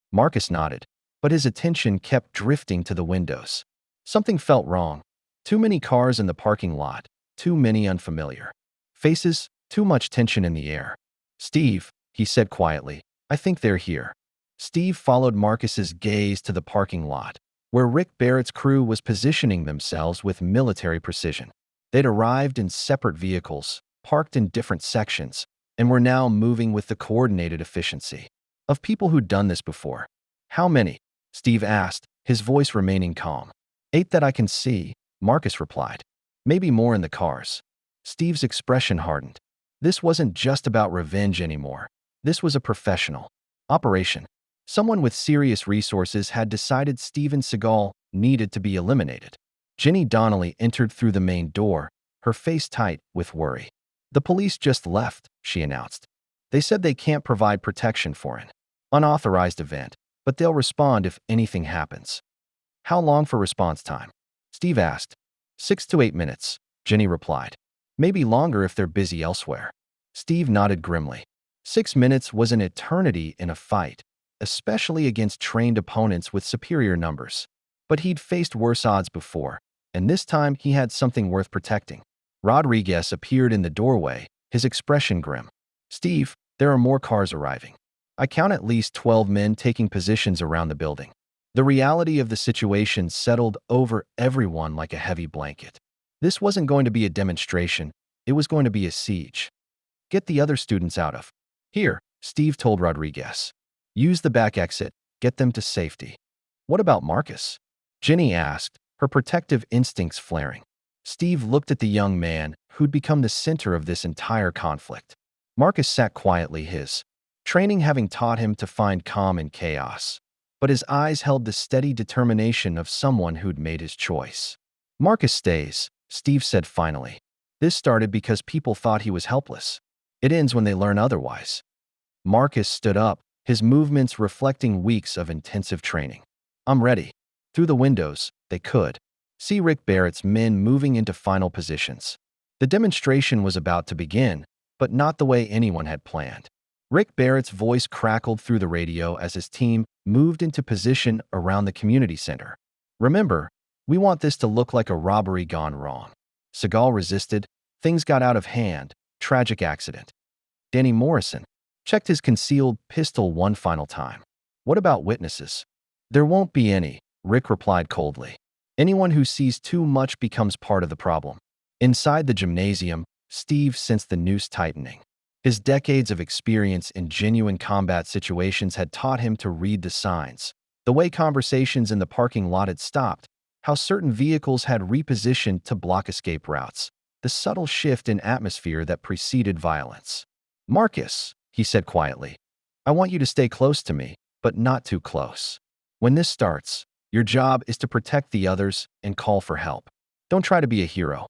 Speaker 1: Marcus nodded, but his attention kept drifting to the windows. Something felt wrong. Too many cars in the parking lot, too many unfamiliar faces, too much tension in the air. Steve, he said quietly, I think they're here. Steve followed Marcus's gaze to the parking lot, where Rick Barrett's crew was positioning themselves with military precision. They'd arrived in separate vehicles, parked in different sections, and were now moving with the coordinated efficiency of people who'd done this before. How many? Steve asked, his voice remaining calm. 8 that I can see, Marcus replied. Maybe more in the cars. Steve's expression hardened. This wasn't just about revenge anymore. This was a professional operation. Someone with serious resources had decided Steven Seagal needed to be eliminated. Jenny Donnelly entered through the main door, her face tight with worry. The police just left, she announced. They said they can't provide protection for an unauthorized event, but they'll respond if anything happens. How long for response time? Steve asked. 6 to 8 minutes, Jenny replied. Maybe longer if they're busy elsewhere. Steve nodded grimly. 6 minutes was an eternity in a fight, especially against trained opponents with superior numbers. But he'd faced worse odds before, and this time he had something worth protecting. Rodriguez appeared in the doorway, his expression grim. Steve, there are more cars arriving. I count at least 12 men taking positions around the building. The reality of the situation settled over everyone like a heavy blanket. This wasn't going to be a demonstration, it was going to be a siege. Get the other students out of here, Steve told Rodriguez. Use the back exit, get them to safety. What about Marcus? Jenny asked, her protective instincts flaring. Steve looked at the young man who'd become the center of this entire conflict. Marcus sat quietly, his training having taught him to find calm in chaos. But his eyes held the steady determination of someone who'd made his choice. Marcus stays, Steve said finally. This started because people thought he was helpless. It ends when they learn otherwise. Marcus stood up, his movements reflecting weeks of intensive training. I'm ready. Through the windows, they could see Rick Barrett's men moving into final positions. The demonstration was about to begin, but not the way anyone had planned. Rick Barrett's voice crackled through the radio as his team moved into position around the community center. Remember, we want this to look like a robbery gone wrong. Seagal resisted. Things got out of hand. Tragic accident. Danny Morrison checked his concealed pistol one final time. What about witnesses? There won't be any, Rick replied coldly. Anyone who sees too much becomes part of the problem. Inside the gymnasium, Steve sensed the noose tightening. His decades of experience in genuine combat situations had taught him to read the signs. The way conversations in the parking lot had stopped, how certain vehicles had repositioned to block escape routes, the subtle shift in atmosphere that preceded violence. Marcus, he said quietly, I want you to stay close to me, but not too close. When this starts, your job is to protect the others and call for help. Don't try to be a hero.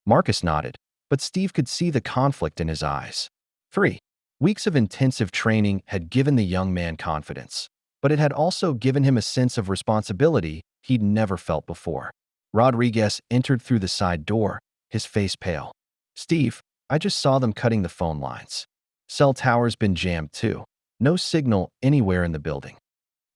Speaker 1: Marcus nodded, but Steve could see the conflict in his eyes. 3 weeks of intensive training had given the young man confidence, but it had also given him a sense of responsibility he'd never felt before. Rodriguez entered through the side door, his face pale. "Steve, I just saw them cutting the phone lines. Cell tower's been jammed too. No signal anywhere in the building."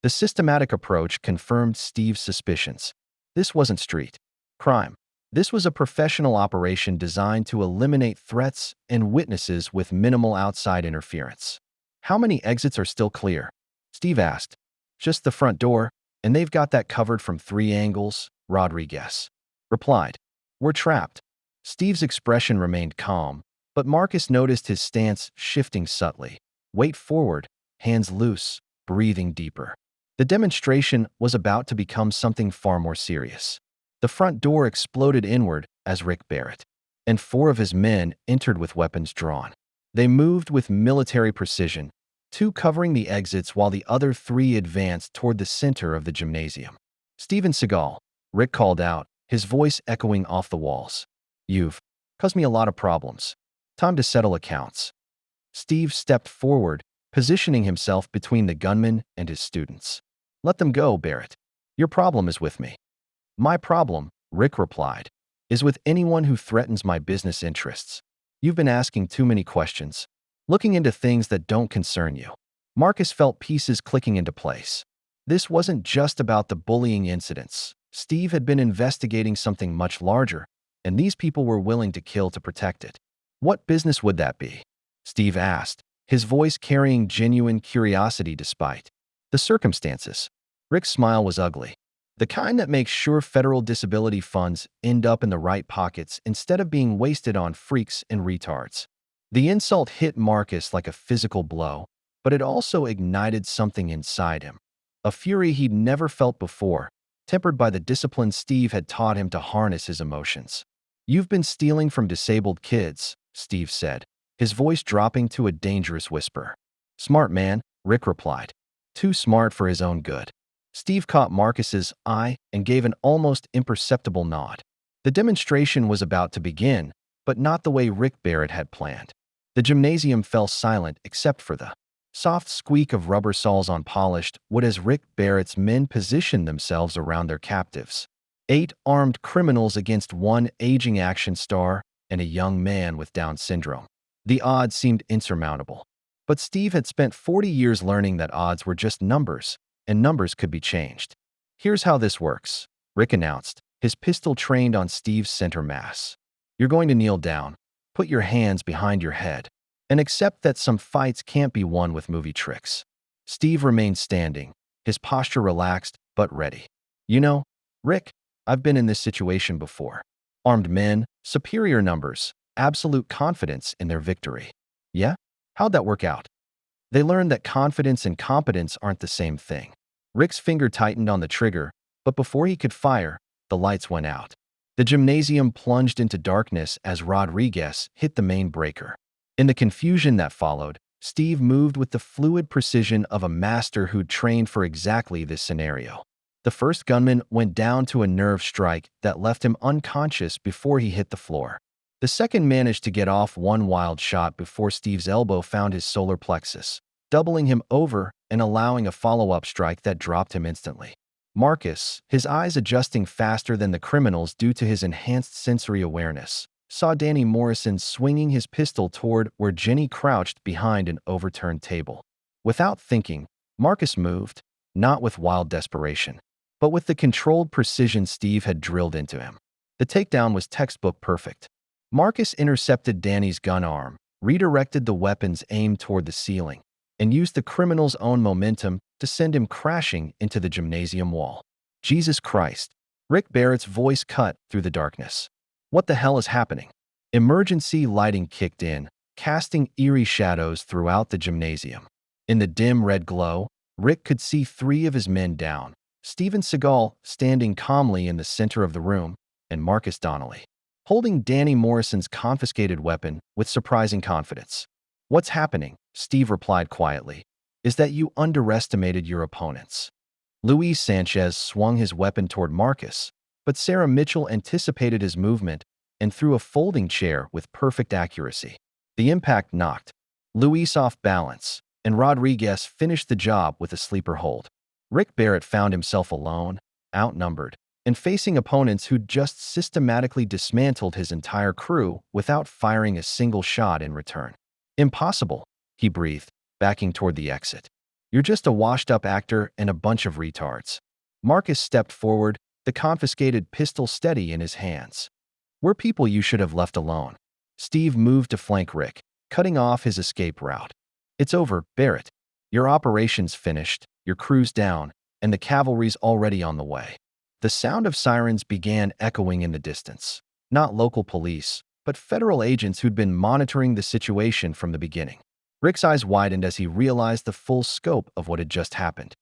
Speaker 1: The systematic approach confirmed Steve's suspicions. This wasn't street crime. This was a professional operation designed to eliminate threats and witnesses with minimal outside interference. "How many exits are still clear?" Steve asked. "Just the front door, and they've got that covered from 3 angles," Rodriguez replied. "We're trapped." Steve's expression remained calm, but Marcus noticed his stance shifting subtly. Weight forward, hands loose, breathing deeper. The demonstration was about to become something far more serious. The front door exploded inward as Rick Barrett and 4 of his men entered with weapons drawn. They moved with military precision, 2 covering the exits while the other 3 advanced toward the center of the gymnasium. "Steven Seagal," Rick called out, his voice echoing off the walls. "You've caused me a lot of problems. Time to settle accounts." Steve stepped forward, positioning himself between the gunman and his students. "Let them go, Barrett. Your problem is with me." "My problem," Rick replied, "is with anyone who threatens my business interests. You've been asking too many questions, looking into things that don't concern you." Marcus felt pieces clicking into place. This wasn't just about the bullying incidents. Steve had been investigating something much larger, and these people were willing to kill to protect it. "What business would that be?" Steve asked, his voice carrying genuine curiosity despite the circumstances. Rick's smile was ugly. "The kind that makes sure federal disability funds end up in the right pockets instead of being wasted on freaks and retards." The insult hit Marcus like a physical blow, but it also ignited something inside him. A fury he'd never felt before, tempered by the discipline Steve had taught him to harness his emotions. "You've been stealing from disabled kids," Steve said, his voice dropping to a dangerous whisper. "Smart man," Rick replied. "Too smart for his own good." Steve caught Marcus's eye and gave an almost imperceptible nod. The demonstration was about to begin, but not the way Rick Barrett had planned. The gymnasium fell silent except for the soft squeak of rubber soles on polished wood as Rick Barrett's men positioned themselves around their captives. 8 armed criminals against 1 aging action star and a young man with Down syndrome. The odds seemed insurmountable. But Steve had spent 40 years learning that odds were just numbers, and numbers could be changed. "Here's how this works," Rick announced, his pistol trained on Steve's center mass. "You're going to kneel down, put your hands behind your head, and accept that some fights can't be won with movie tricks." Steve remained standing, his posture relaxed but ready. "You know, Rick, I've been in this situation before. Armed men, superior numbers, absolute confidence in their victory." "Yeah? How'd that work out?" "They learned that confidence and competence aren't the same thing." Rick's finger tightened on the trigger, but before he could fire, the lights went out. The gymnasium plunged into darkness as Rodriguez hit the main breaker. In the confusion that followed, Steve moved with the fluid precision of a master who'd trained for exactly this scenario. The first gunman went down to a nerve strike that left him unconscious before he hit the floor. The second managed to get off one wild shot before Steve's elbow found his solar plexus, doubling him over and allowing a follow-up strike that dropped him instantly. Marcus, his eyes adjusting faster than the criminals due to his enhanced sensory awareness, saw Danny Morrison swinging his pistol toward where Jenny crouched behind an overturned table. Without thinking, Marcus moved, not with wild desperation, but with the controlled precision Steve had drilled into him. The takedown was textbook perfect. Marcus intercepted Danny's gun arm, redirected the weapon's aim toward the ceiling, and used the criminal's own momentum to send him crashing into the gymnasium wall. "Jesus Christ!" Rick Barrett's voice cut through the darkness. "What the hell is happening?" Emergency lighting kicked in, casting eerie shadows throughout the gymnasium. In the dim red glow, Rick could see 3 of his men down, Steven Seagal standing calmly in the center of the room, and Marcus Donnelly holding Danny Morrison's confiscated weapon with surprising confidence. "What's happening?" Steve replied quietly, "is that you underestimated your opponents." Luis Sanchez swung his weapon toward Marcus, but Sarah Mitchell anticipated his movement and threw a folding chair with perfect accuracy. The impact knocked Luis off balance, and Rodriguez finished the job with a sleeper hold. Rick Barrett found himself alone, outnumbered, and facing opponents who'd just systematically dismantled his entire crew without firing a single shot in return. Impossible, he breathed, backing toward the exit. You're just a washed-up actor and a bunch of retards. Marcus stepped forward, the confiscated pistol steady in his hands. We're people you should have left alone. Steve moved to flank Rick, cutting off his escape route. It's over, Barrett. Your operation's finished, your crew's down, and the cavalry's already on the way. The sound of sirens began echoing in the distance. Not local police, but federal agents who'd been monitoring the situation from the beginning. Rick's eyes widened as he realized the full scope of what had just happened.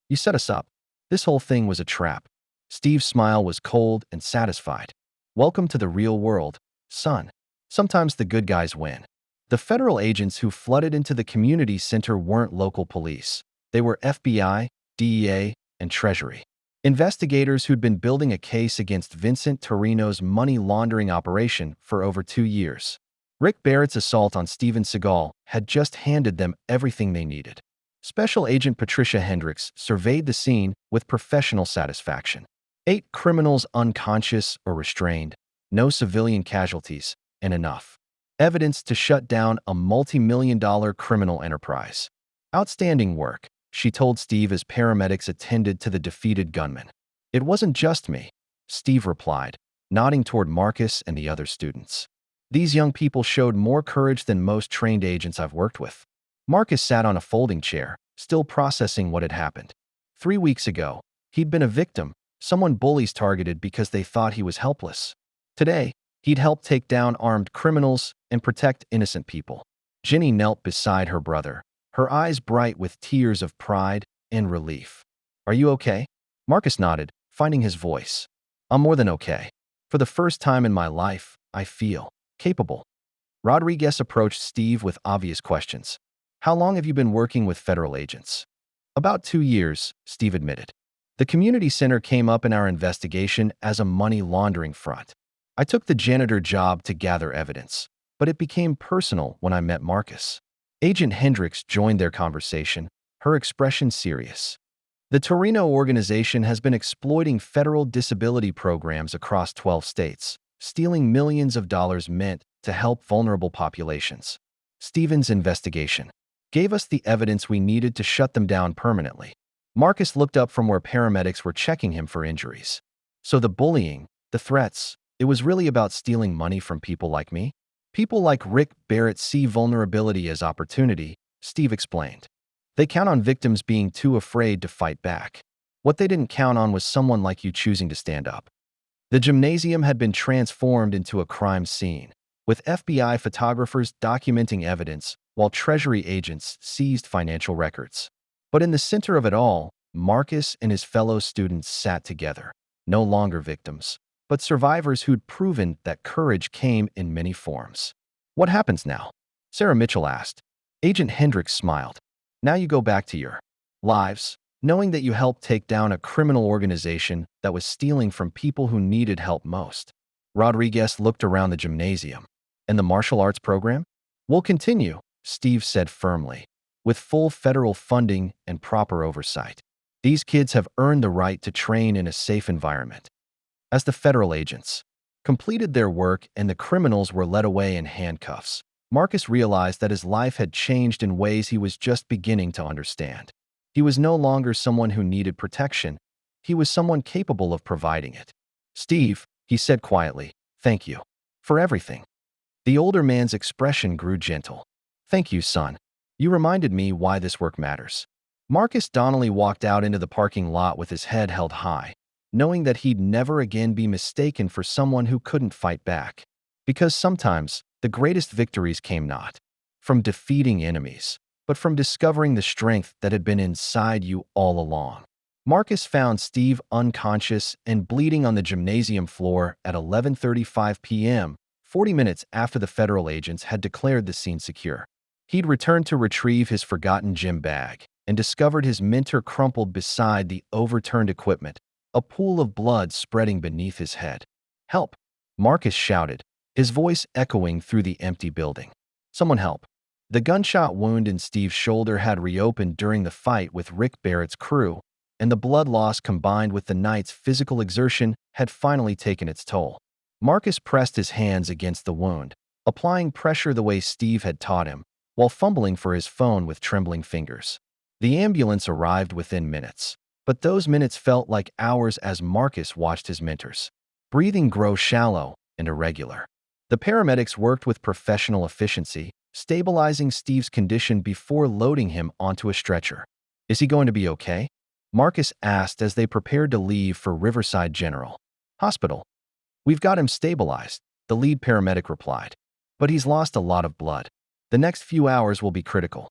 Speaker 1: You set us up. This whole thing was a trap. Steve's smile was cold and satisfied. Welcome to the real world, son. Sometimes the good guys win. The federal agents who flooded into the community center weren't local police. They were FBI, DEA, and Treasury. Investigators who'd been building a case against Vincent Torino's money laundering operation for over 2 years. Rick Barrett's assault on Steven Seagal had just handed them everything they needed. Special Agent Patricia Hendricks surveyed the scene with professional satisfaction. 8 criminals unconscious or restrained, no civilian casualties, and enough evidence to shut down a multi-million-dollar criminal enterprise. Outstanding work, she told Steve as paramedics attended to the defeated gunman. It wasn't just me, Steve replied, nodding toward Marcus and the other students. These young people showed more courage than most trained agents I've worked with. Marcus sat on a folding chair, still processing what had happened. 3 weeks ago, he'd been a victim, someone bullies targeted because they thought he was helpless. Today, he'd helped take down armed criminals and protect innocent people. Ginny knelt beside her brother, her eyes bright with tears of pride and relief. Are you okay? Marcus nodded, finding his voice. I'm more than okay. For the first time in my life, I feel capable. Rodriguez approached Steve with obvious questions. How long have you been working with federal agents? About 2 years, Steve admitted. The community center came up in our investigation as a money laundering front. I took the janitor job to gather evidence, but it became personal when I met Marcus. Agent Hendricks joined their conversation, her expression serious. The Torino organization has been exploiting federal disability programs across 12 states, stealing millions of dollars meant to help vulnerable populations. Steven's investigation gave us the evidence we needed to shut them down permanently. Marcus looked up from where paramedics were checking him for injuries. So the bullying, the threats, it was really about stealing money from people like me? People like Rick Barrett see vulnerability as opportunity, Steve explained. They count on victims being too afraid to fight back. What they didn't count on was someone like you choosing to stand up. The gymnasium had been transformed into a crime scene, with FBI photographers documenting evidence while Treasury agents seized financial records. But in the center of it all, Marcus and his fellow students sat together, no longer victims, but survivors who'd proven that courage came in many forms. What happens now? Sarah Mitchell asked. Agent Hendricks smiled. Now you go back to your lives, knowing that you helped take down a criminal organization that was stealing from people who needed help most. Rodriguez looked around the gymnasium. And the martial arts program? We'll continue, Steve said firmly, with full federal funding and proper oversight. These kids have earned the right to train in a safe environment. As the federal agents completed their work and the criminals were led away in handcuffs, Marcus realized that his life had changed in ways he was just beginning to understand. He was no longer someone who needed protection. He was someone capable of providing it. Steve, he said quietly, thank you for everything. The older man's expression grew gentle. Thank you, son. You reminded me why this work matters. Marcus Donnelly walked out into the parking lot with his head held high, knowing that he'd never again be mistaken for someone who couldn't fight back. Because sometimes, the greatest victories came not from defeating enemies, but from discovering the strength that had been inside you all along. Marcus found Steve unconscious and bleeding on the gymnasium floor at 11:35 p.m., 40 minutes after the federal agents had declared the scene secure. He'd returned to retrieve his forgotten gym bag and discovered his mentor crumpled beside the overturned equipment, a pool of blood spreading beneath his head. Help! Marcus shouted, his voice echoing through the empty building. Someone help. The gunshot wound in Steve's shoulder had reopened during the fight with Rick Barrett's crew, and the blood loss combined with the night's physical exertion had finally taken its toll. Marcus pressed his hands against the wound, applying pressure the way Steve had taught him, while fumbling for his phone with trembling fingers. The ambulance arrived within minutes, but those minutes felt like hours as Marcus watched his mentor's breathing grow shallow and irregular. The paramedics worked with professional efficiency, stabilizing Steve's condition before loading him onto a stretcher. "Is he going to be okay?" Marcus asked as they prepared to leave for Riverside General Hospital. "We've got him stabilized," the lead paramedic replied. "But he's lost a lot of blood. The next few hours will be critical."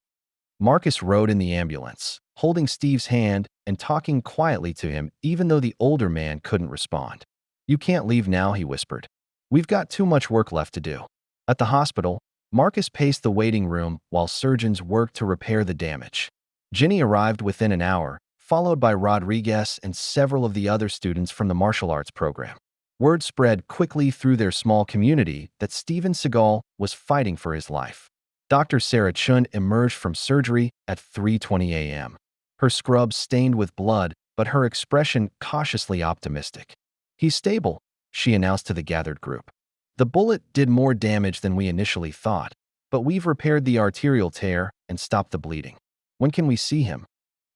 Speaker 1: Marcus rode in the ambulance, holding Steve's hand and talking quietly to him even though the older man couldn't respond. "You can't leave now," he whispered. "We've got too much work left to do." At the hospital, Marcus paced the waiting room while surgeons worked to repair the damage. Jenny arrived within an hour, followed by Rodriguez and several of the other students from the martial arts program. Word spread quickly through their small community that Steven Seagal was fighting for his life. Dr. Sarah Chun emerged from surgery at 3:20 a.m. Her scrub stained with blood, but her expression cautiously optimistic. "He's stable," she announced to the gathered group. "The bullet did more damage than we initially thought, but we've repaired the arterial tear and stopped the bleeding." "When can we see him?"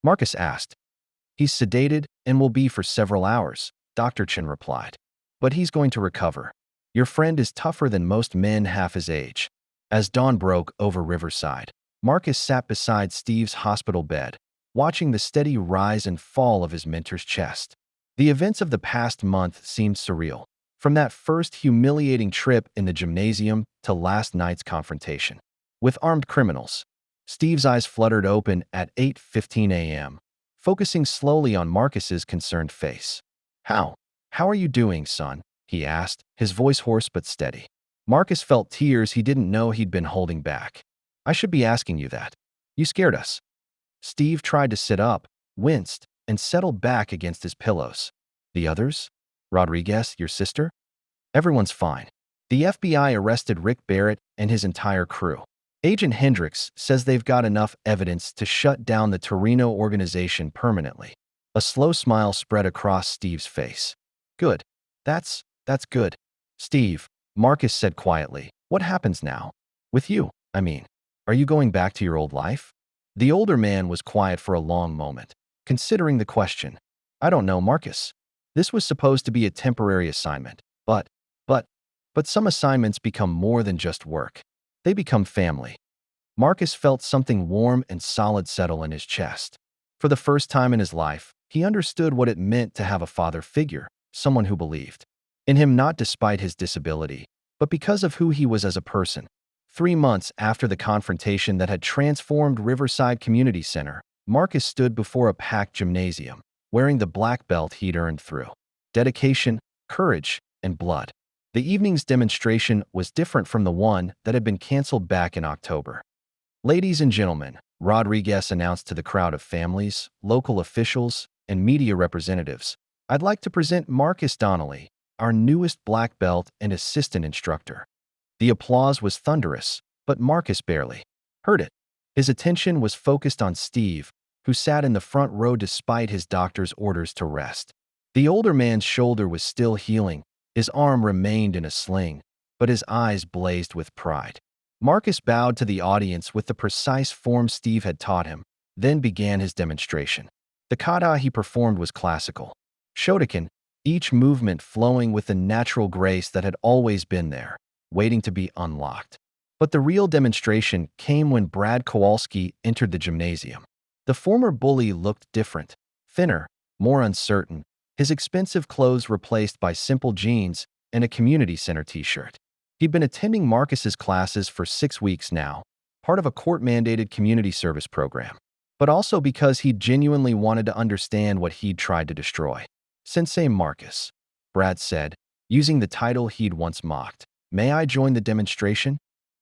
Speaker 1: Marcus asked. "He's sedated and will be for several hours," Dr. Chen replied. "But he's going to recover. Your friend is tougher than most men half his age." As dawn broke over Riverside, Marcus sat beside Steve's hospital bed, watching the steady rise and fall of his mentor's chest. The events of the past month seemed surreal, from that first humiliating trip in the gymnasium to last night's confrontation with armed criminals. Steve's eyes fluttered open at 8:15 a.m., focusing slowly on Marcus's concerned face. How are you doing, son?" he asked, his voice hoarse but steady. Marcus felt tears he didn't know he'd been holding back. "I should be asking you that. You scared us." Steve tried to sit up, winced, and settled back against his pillows. "The others? Rodriguez, your sister?" "Everyone's fine. The FBI arrested Rick Barrett and his entire crew. Agent Hendricks says they've got enough evidence to shut down the Torino organization permanently." A slow smile spread across Steve's face. "Good. That's good." "Steve," Marcus said quietly, "what happens now? With you, I mean. Are you going back to your old life?" The older man was quiet for a long moment, considering the question. "I don't know, Marcus. This was supposed to be a temporary assignment, but some assignments become more than just work. They become family." Marcus felt something warm and solid settle in his chest. For the first time in his life, he understood what it meant to have a father figure, someone who believed in him not despite his disability, but because of who he was as a person. 3 months after the confrontation that had transformed Riverside Community Center, Marcus stood before a packed gymnasium, wearing the black belt he'd earned through dedication, courage, and blood. The evening's demonstration was different from the one that had been canceled back in October. "Ladies and gentlemen," Rodriguez announced to the crowd of families, local officials, and media representatives, "I'd like to present Marcus Donnelly, our newest black belt and assistant instructor." The applause was thunderous, but Marcus barely heard it. His attention was focused on Steve, who sat in the front row despite his doctor's orders to rest. The older man's shoulder was still healing, his arm remained in a sling, but his eyes blazed with pride. Marcus bowed to the audience with the precise form Steve had taught him, then began his demonstration. The kata he performed was classical Shotokan, each movement flowing with the natural grace that had always been there, waiting to be unlocked. But the real demonstration came when Brad Kowalski entered the gymnasium. The former bully looked different, thinner, more uncertain, his expensive clothes replaced by simple jeans and a community center t-shirt. He'd been attending Marcus's classes for 6 weeks now, part of a court-mandated community service program, but also because he genuinely wanted to understand what he'd tried to destroy. "Sensei Marcus," Brad said, using the title he'd once mocked. "May I join the demonstration?"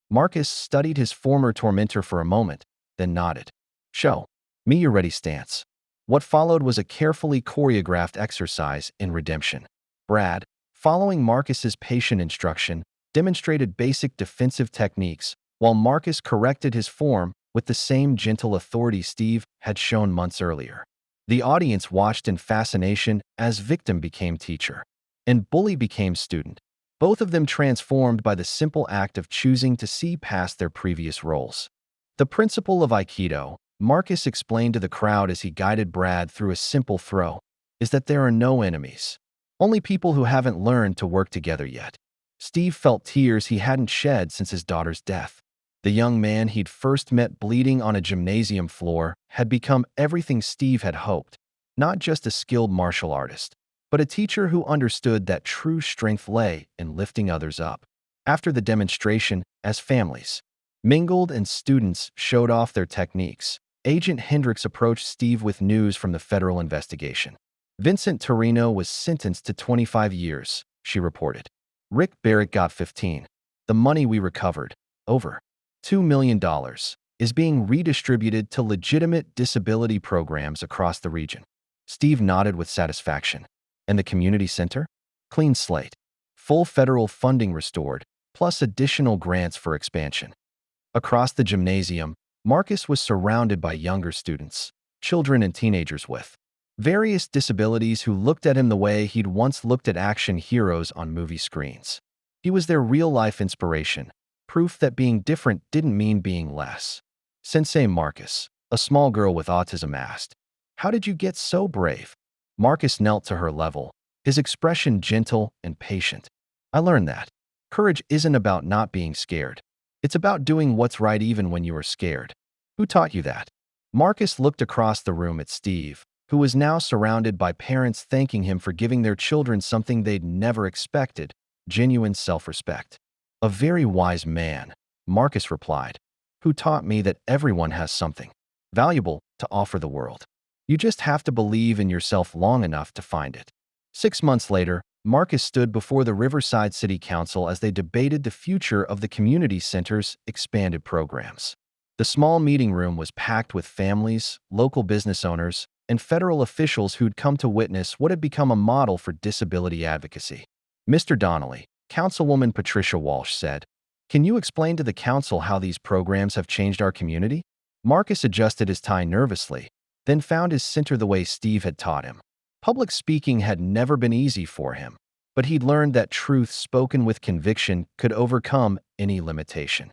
Speaker 1: Marcus studied his former tormentor for a moment, then nodded. "Show me your ready stance." What followed was a carefully choreographed exercise in redemption. Brad, following Marcus's patient instruction, demonstrated basic defensive techniques, while Marcus corrected his form with the same gentle authority Steve had shown months earlier. The audience watched in fascination as victim became teacher and bully became student, both of them transformed by the simple act of choosing to see past their previous roles. The principle of Aikido, Marcus explained to the crowd as he guided Brad through a simple throw, is that there are no enemies, only people who haven't learned to work together yet. Steve felt tears he hadn't shed since his daughter's death. The young man he'd first met bleeding on a gymnasium floor had become everything Steve had hoped, not just a skilled martial artist, but a teacher who understood that true strength lay in lifting others up. After the demonstration, as families mingled and students showed off their techniques, Agent Hendricks approached Steve with news from the federal investigation. Vincent Torino was sentenced to 25 years, she reported. Rick Barrett got 15. The money we recovered, over $2 million, is being redistributed to legitimate disability programs across the region. Steve nodded with satisfaction. And the community center? Clean slate. Full federal funding restored, plus additional grants for expansion. Across the gymnasium, Marcus was surrounded by younger students, children and teenagers with various disabilities who looked at him the way he'd once looked at action heroes on movie screens. He was their real-life inspiration, proof that being different didn't mean being less. Sensei Marcus, a small girl with autism, asked, "How did you get so brave?" Marcus knelt to her level, his expression gentle and patient. "I learned that courage isn't about not being scared. It's about doing what's right even when you are scared." "Who taught you that?" Marcus looked across the room at Steve, who was now surrounded by parents thanking him for giving their children something they'd never expected, genuine self-respect. "A very wise man," Marcus replied, "who taught me that everyone has something valuable to offer the world. You just have to believe in yourself long enough to find it." 6 months later, Marcus stood before the Riverside City Council as they debated the future of the community center's expanded programs. The small meeting room was packed with families, local business owners, and federal officials who'd come to witness what had become a model for disability advocacy. "Mr. Donnelly," Councilwoman Patricia Walsh said, "can you explain to the council how these programs have changed our community?" Marcus adjusted his tie nervously, then found his center the way Steve had taught him. Public speaking had never been easy for him, but he'd learned that truth spoken with conviction could overcome any limitation.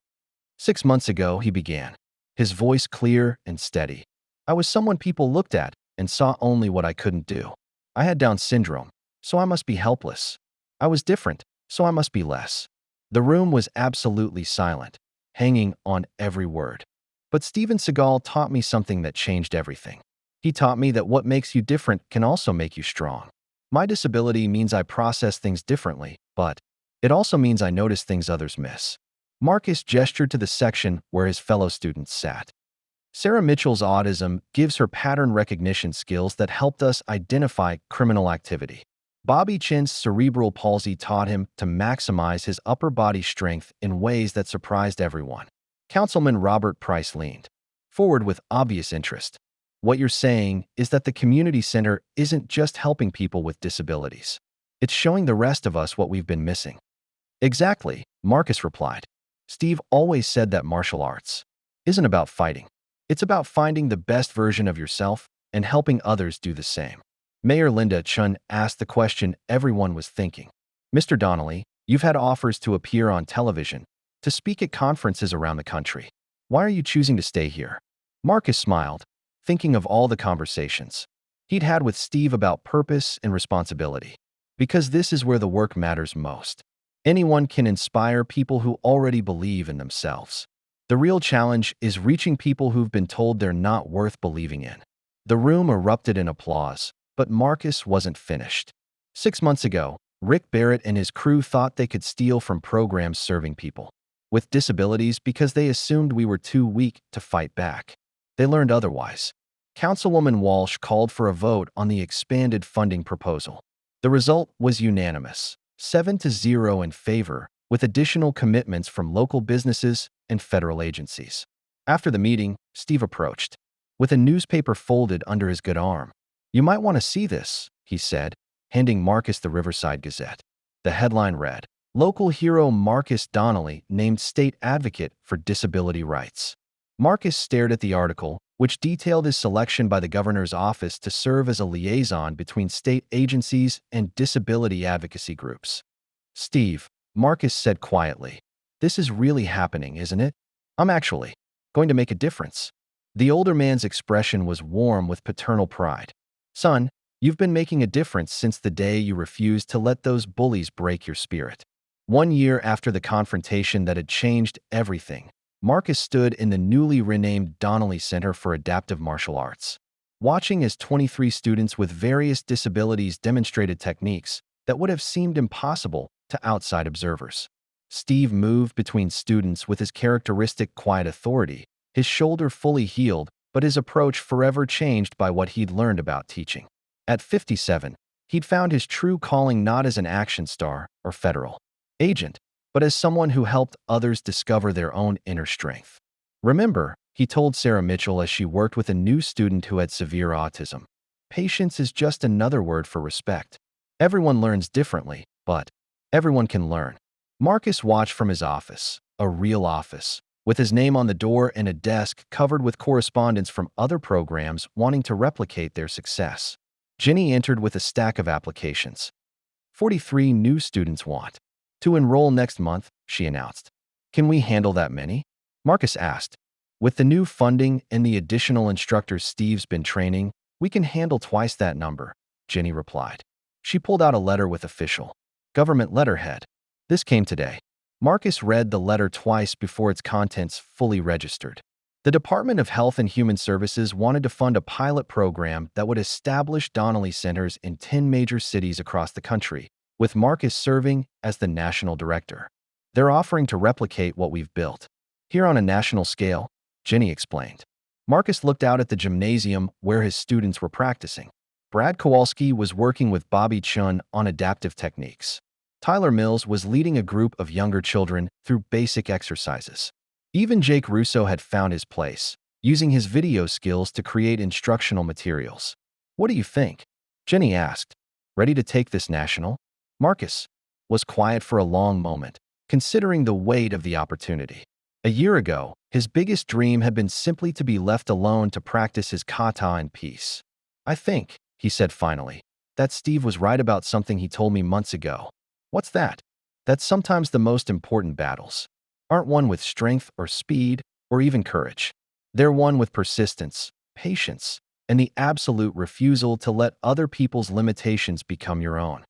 Speaker 1: 6 months ago, he began, his voice clear and steady. "I was someone people looked at and saw only what I couldn't do. I had Down syndrome, so I must be helpless. I was different, so I must be less." The room was absolutely silent, hanging on every word. "But Steven Seagal taught me something that changed everything. He taught me that what makes you different can also make you strong. My disability means I process things differently, but it also means I notice things others miss." Marcus gestured to the section where his fellow students sat. "Sarah Mitchell's autism gives her pattern recognition skills that helped us identify criminal activity. Bobby Chin's cerebral palsy taught him to maximize his upper body strength in ways that surprised everyone." Councilman Robert Price leaned forward with obvious interest. "What you're saying is that the community center isn't just helping people with disabilities. It's showing the rest of us what we've been missing." "Exactly," Marcus replied. "Steve always said that martial arts isn't about fighting. It's about finding the best version of yourself and helping others do the same." Mayor Linda Chun asked the question everyone was thinking. "Mr. Donnelly, you've had offers to appear on television, to speak at conferences around the country. Why are you choosing to stay here?" Marcus smiled, thinking of all the conversations he'd had with Steve about purpose and responsibility. "Because this is where the work matters most. Anyone can inspire people who already believe in themselves. The real challenge is reaching people who've been told they're not worth believing in." The room erupted in applause, but Marcus wasn't finished. 6 months ago, Rick Barrett and his crew thought they could steal from programs serving people with disabilities because they assumed we were too weak to fight back. They learned otherwise. Councilwoman Walsh called for a vote on the expanded funding proposal. The result was unanimous, 7-0 in favor, with additional commitments from local businesses and federal agencies. After the meeting, Steve approached, with a newspaper folded under his good arm. "You might want to see this," he said, handing Marcus the Riverside Gazette. The headline read, "Local hero Marcus Donnelly named state advocate for disability rights." Marcus stared at the article, which detailed his selection by the governor's office to serve as a liaison between state agencies and disability advocacy groups. "Steve," Marcus said quietly, "this is really happening, isn't it? I'm actually going to make a difference." The older man's expression was warm with paternal pride. "Son, you've been making a difference since the day you refused to let those bullies break your spirit." 1 year after the confrontation that had changed everything, Marcus stood in the newly renamed Donnelly Center for Adaptive Martial Arts, watching as 23 students with various disabilities demonstrated techniques that would have seemed impossible to outside observers. Steve moved between students with his characteristic quiet authority, his shoulder fully healed, but his approach forever changed by what he'd learned about teaching. At 57, he'd found his true calling not as an action star or federal agent, but as someone who helped others discover their own inner strength. "Remember," he told Sarah Mitchell as she worked with a new student who had severe autism, "patience is just another word for respect. Everyone learns differently, but everyone can learn." Marcus watched from his office, a real office, with his name on the door and a desk covered with correspondence from other programs wanting to replicate their success. Jenny entered with a stack of applications. 43 new students want to enroll next month, she announced. "Can we handle that many?" Marcus asked. "With the new funding and the additional instructors Steve's been training, we can handle twice that number," Jenny replied. She pulled out a letter with official government letterhead. This came today. Marcus read the letter twice before its contents fully registered. The Department of Health and Human Services wanted to fund a pilot program that would establish Donnelly Centers in 10 major cities across the country, with Marcus serving as the national director. "They're offering to replicate what we've built here on a national scale," Jenny explained. Marcus looked out at the gymnasium where his students were practicing. Brad Kowalski was working with Bobby Chun on adaptive techniques. Tyler Mills was leading a group of younger children through basic exercises. Even Jake Russo had found his place, using his video skills to create instructional materials. "What do you think?" Jenny asked. "Ready to take this national?" Marcus was quiet for a long moment, considering the weight of the opportunity. A year ago, his biggest dream had been simply to be left alone to practice his kata in peace. "I think," he said finally, "that Steve was right about something he told me months ago." "What's that?" "That sometimes the most important battles aren't won with strength or speed or even courage. They're won with persistence, patience, and the absolute refusal to let other people's limitations become your own."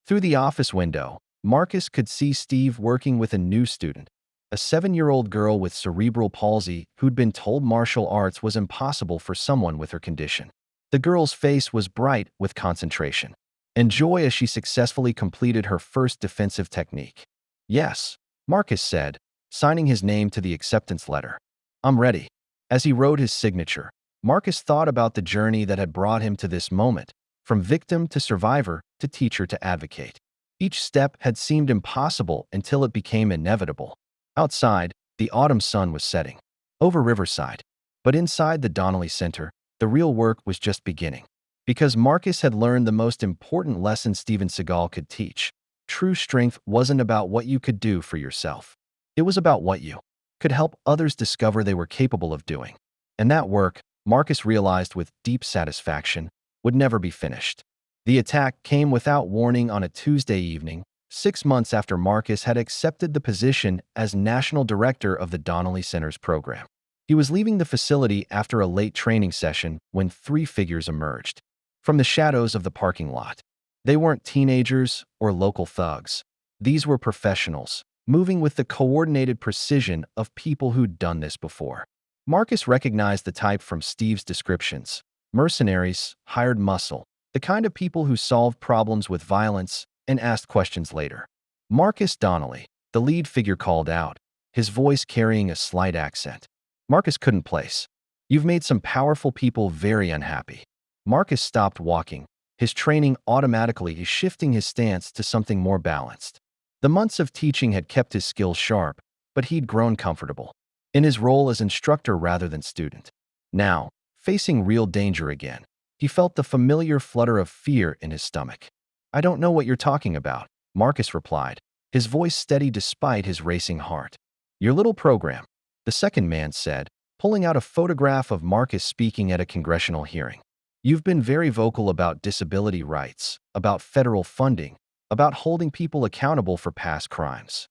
Speaker 1: Through the office window, Marcus could see Steve working with a new student, a 7-year-old girl with cerebral palsy who'd been told martial arts was impossible for someone with her condition. The girl's face was bright with concentration and joy as she successfully completed her first defensive technique. "Yes," Marcus said, signing his name to the acceptance letter. "I'm ready." As he wrote his signature, Marcus thought about the journey that had brought him to this moment, from victim to survivor to teacher to advocate. Each step had seemed impossible until it became inevitable. Outside, the autumn sun was setting over Riverside. But inside the Donnelly Center, the real work was just beginning. Because Marcus had learned the most important lesson Steven Seagal could teach. True strength wasn't about what you could do for yourself. It was about what you could help others discover they were capable of doing. And that work, Marcus realized with deep satisfaction, would never be finished. The attack came without warning on a Tuesday evening, 6 months after Marcus had accepted the position as national director of the Donnelly Center's program. He was leaving the facility after a late training session when 3 figures emerged from the shadows of the parking lot. They weren't teenagers or local thugs. These were professionals, moving with the coordinated precision of people who'd done this before. Marcus recognized the type from Steve's descriptions: mercenaries, hired muscle, the kind of people who solved problems with violence and asked questions later. "Marcus Donnelly," the lead figure called out, his voice carrying a slight accent. Marcus couldn't place. "You've made some powerful people very unhappy." Marcus stopped walking, his training automatically shifting his stance to something more balanced. The months of teaching had kept his skills sharp, but he'd grown comfortable in his role as instructor rather than student. Now, facing real danger again, he felt the familiar flutter of fear in his stomach. "I don't know what you're talking about," Marcus replied, his voice steady despite his racing heart. "Your little program," the second man said, pulling out a photograph of Marcus speaking at a congressional hearing. You've been very vocal about disability rights, about federal funding, about holding people accountable for past crimes.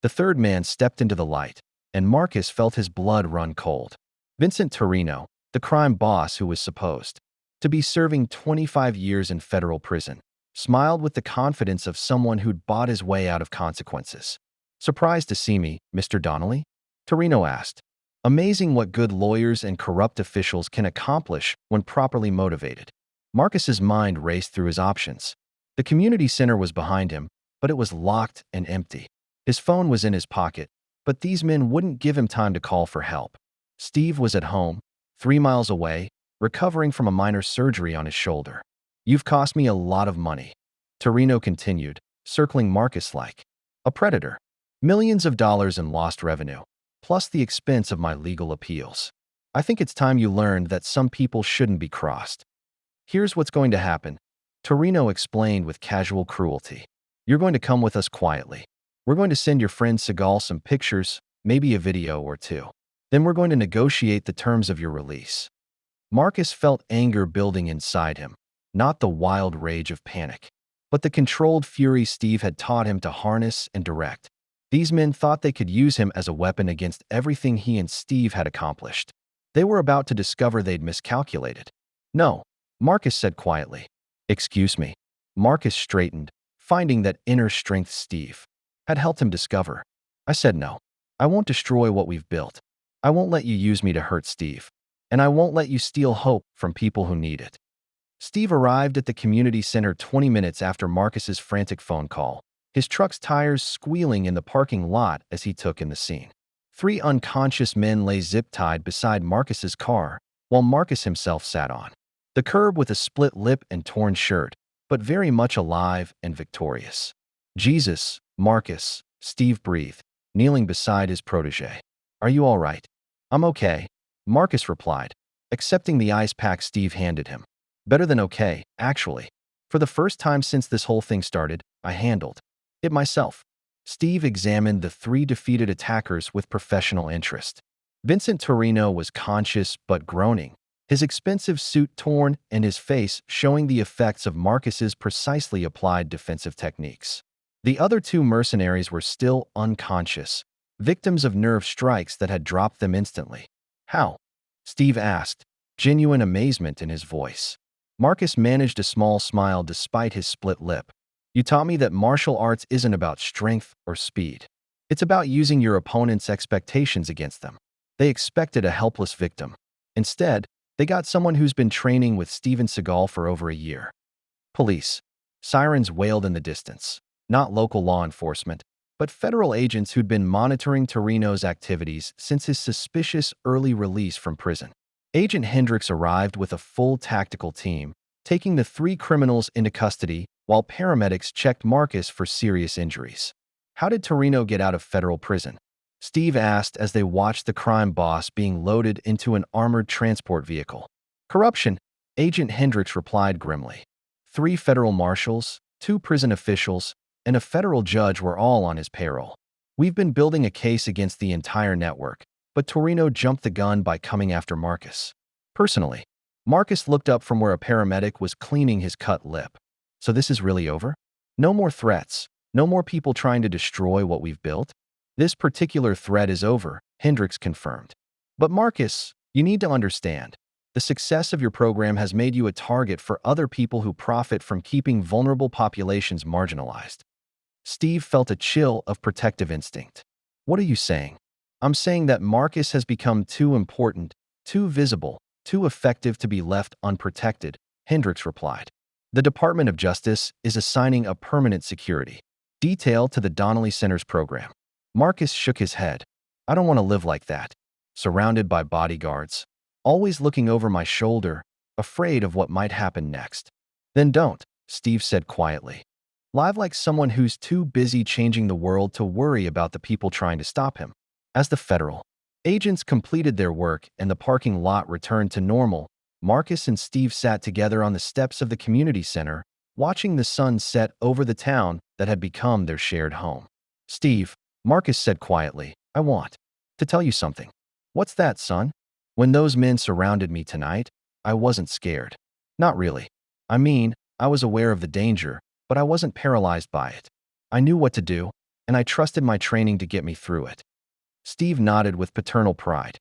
Speaker 1: The third man stepped into the light, and Marcus felt his blood run cold. Vincent Torino, the crime boss who was supposed to be serving 25 years in federal prison, smiled with the confidence of someone who'd bought his way out of consequences. "Surprised to see me, Mr. Donnelly?" Torino asked. Amazing what good lawyers and corrupt officials can accomplish when properly motivated. Marcus's mind raced through his options. The community center was behind him, but it was locked and empty. His phone was in his pocket, but these men wouldn't give him time to call for help. Steve was at home, 3 miles away, recovering from a minor surgery on his shoulder. "You've cost me a lot of money," Torino continued, circling Marcus like a predator. "Millions of dollars in lost revenue, plus the expense of my legal appeals. I think it's time you learned that some people shouldn't be crossed. Here's what's going to happen," Torino explained with casual cruelty. "You're going to come with us quietly. We're going to send your friend Seagal some pictures, maybe a video or two. Then we're going to negotiate the terms of your release." Marcus felt anger building inside him, not the wild rage of panic, but the controlled fury Steve had taught him to harness and direct. These men thought they could use him as a weapon against everything he and Steve had accomplished. They were about to discover they'd miscalculated. "No," Marcus said quietly. "Excuse me." Marcus straightened, finding that inner strength Steve had helped him discover. "I said no. I won't destroy what we've built. I won't let you use me to hurt Steve. And I won't let you steal hope from people who need it." Steve arrived at the community center 20 minutes after Marcus's frantic phone call, his truck's tires squealing in the parking lot as he took in the scene. 3 unconscious men lay zip-tied beside Marcus's car, while Marcus himself sat on the curb with a split lip and torn shirt, but very much alive and victorious. "Jesus, Marcus," Steve breathed, kneeling beside his protege. "Are you all right?" "I'm okay," Marcus replied, accepting the ice pack Steve handed him. "Better than okay, actually. For the first time since this whole thing started, I handled it myself." Steve examined the 3 defeated attackers with professional interest. Vincent Torino was conscious but groaning, his expensive suit torn and his face showing the effects of Marcus's precisely applied defensive techniques. The other 2 mercenaries were still unconscious, victims of nerve strikes that had dropped them instantly. "How?" Steve asked, genuine amazement in his voice. Marcus managed a small smile despite his split lip. "You taught me that martial arts isn't about strength or speed. It's about using your opponent's expectations against them. They expected a helpless victim. Instead, they got someone who's been training with Steven Seagal for over a year." Police. Sirens wailed in the distance. Not local law enforcement, but federal agents who'd been monitoring Torino's activities since his suspicious early release from prison. Agent Hendricks arrived with a full tactical team, taking the 3 criminals into custody while paramedics checked Marcus for serious injuries. "How did Torino get out of federal prison?" Steve asked as they watched the crime boss being loaded into an armored transport vehicle. "Corruption," Agent Hendricks replied grimly. 3 federal marshals, 2 prison officials, and a federal judge were all on his payroll. "We've been building a case against the entire network, but Torino jumped the gun by coming after Marcus personally." Marcus looked up from where a paramedic was cleaning his cut lip. "So this is really over? No more threats? No more people trying to destroy what we've built?" "This particular threat is over," Hendricks confirmed. "But Marcus, you need to understand. The success of your program has made you a target for other people who profit from keeping vulnerable populations marginalized." Steve felt a chill of protective instinct. "What are you saying?" "I'm saying that Marcus has become too important, too visible, too effective to be left unprotected," Hendricks replied. "The Department of Justice is assigning a permanent security detail to the Donnelly Center's program." Marcus shook his head. "I don't want to live like that, surrounded by bodyguards, always looking over my shoulder, afraid of what might happen next." "Then don't," Steve said quietly. "Live like someone who's too busy changing the world to worry about the people trying to stop him." As the federal agents completed their work and the parking lot returned to normal, Marcus and Steve sat together on the steps of the community center, watching the sun set over the town that had become their shared home. "Steve," Marcus said quietly, "I want to tell you something." "What's that, son?" When those men surrounded me tonight, I wasn't scared. Not really. I mean, I was aware of the danger, but I wasn't paralyzed by it. I knew what to do, and I trusted my training to get me through it. Steve nodded with paternal pride.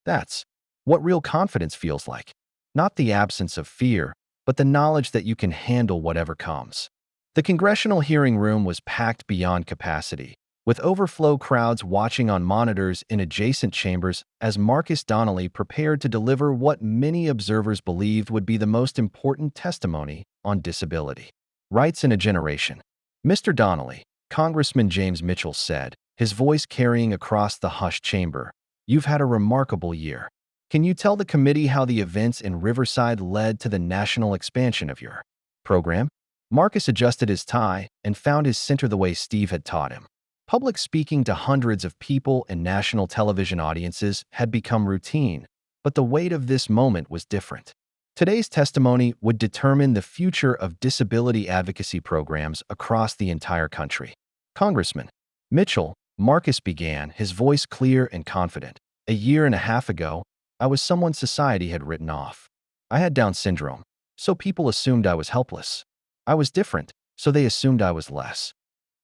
Speaker 1: That's what real confidence feels like. Not the absence of fear, but the knowledge that you can handle whatever comes. The congressional hearing room was packed beyond capacity, with overflow crowds watching on monitors in adjacent chambers as Marcus Donnelly prepared to deliver what many observers believed would be the most important testimony on disability rights in a generation. Mr. Donnelly, Congressman James Mitchell said, his voice carrying across the hushed chamber, "You've had a remarkable year. Can you tell the committee how the events in Riverside led to the national expansion of your program?" Marcus adjusted his tie and found his center the way Steve had taught him. Public speaking to hundreds of people and national television audiences had become routine, but the weight of this moment was different. Today's testimony would determine the future of disability advocacy programs across the entire country. Congressman Mitchell, Marcus began, his voice clear and confident. A year and a half ago, I was someone society had written off. I had Down syndrome, so people assumed I was helpless. I was different, so they assumed I was less.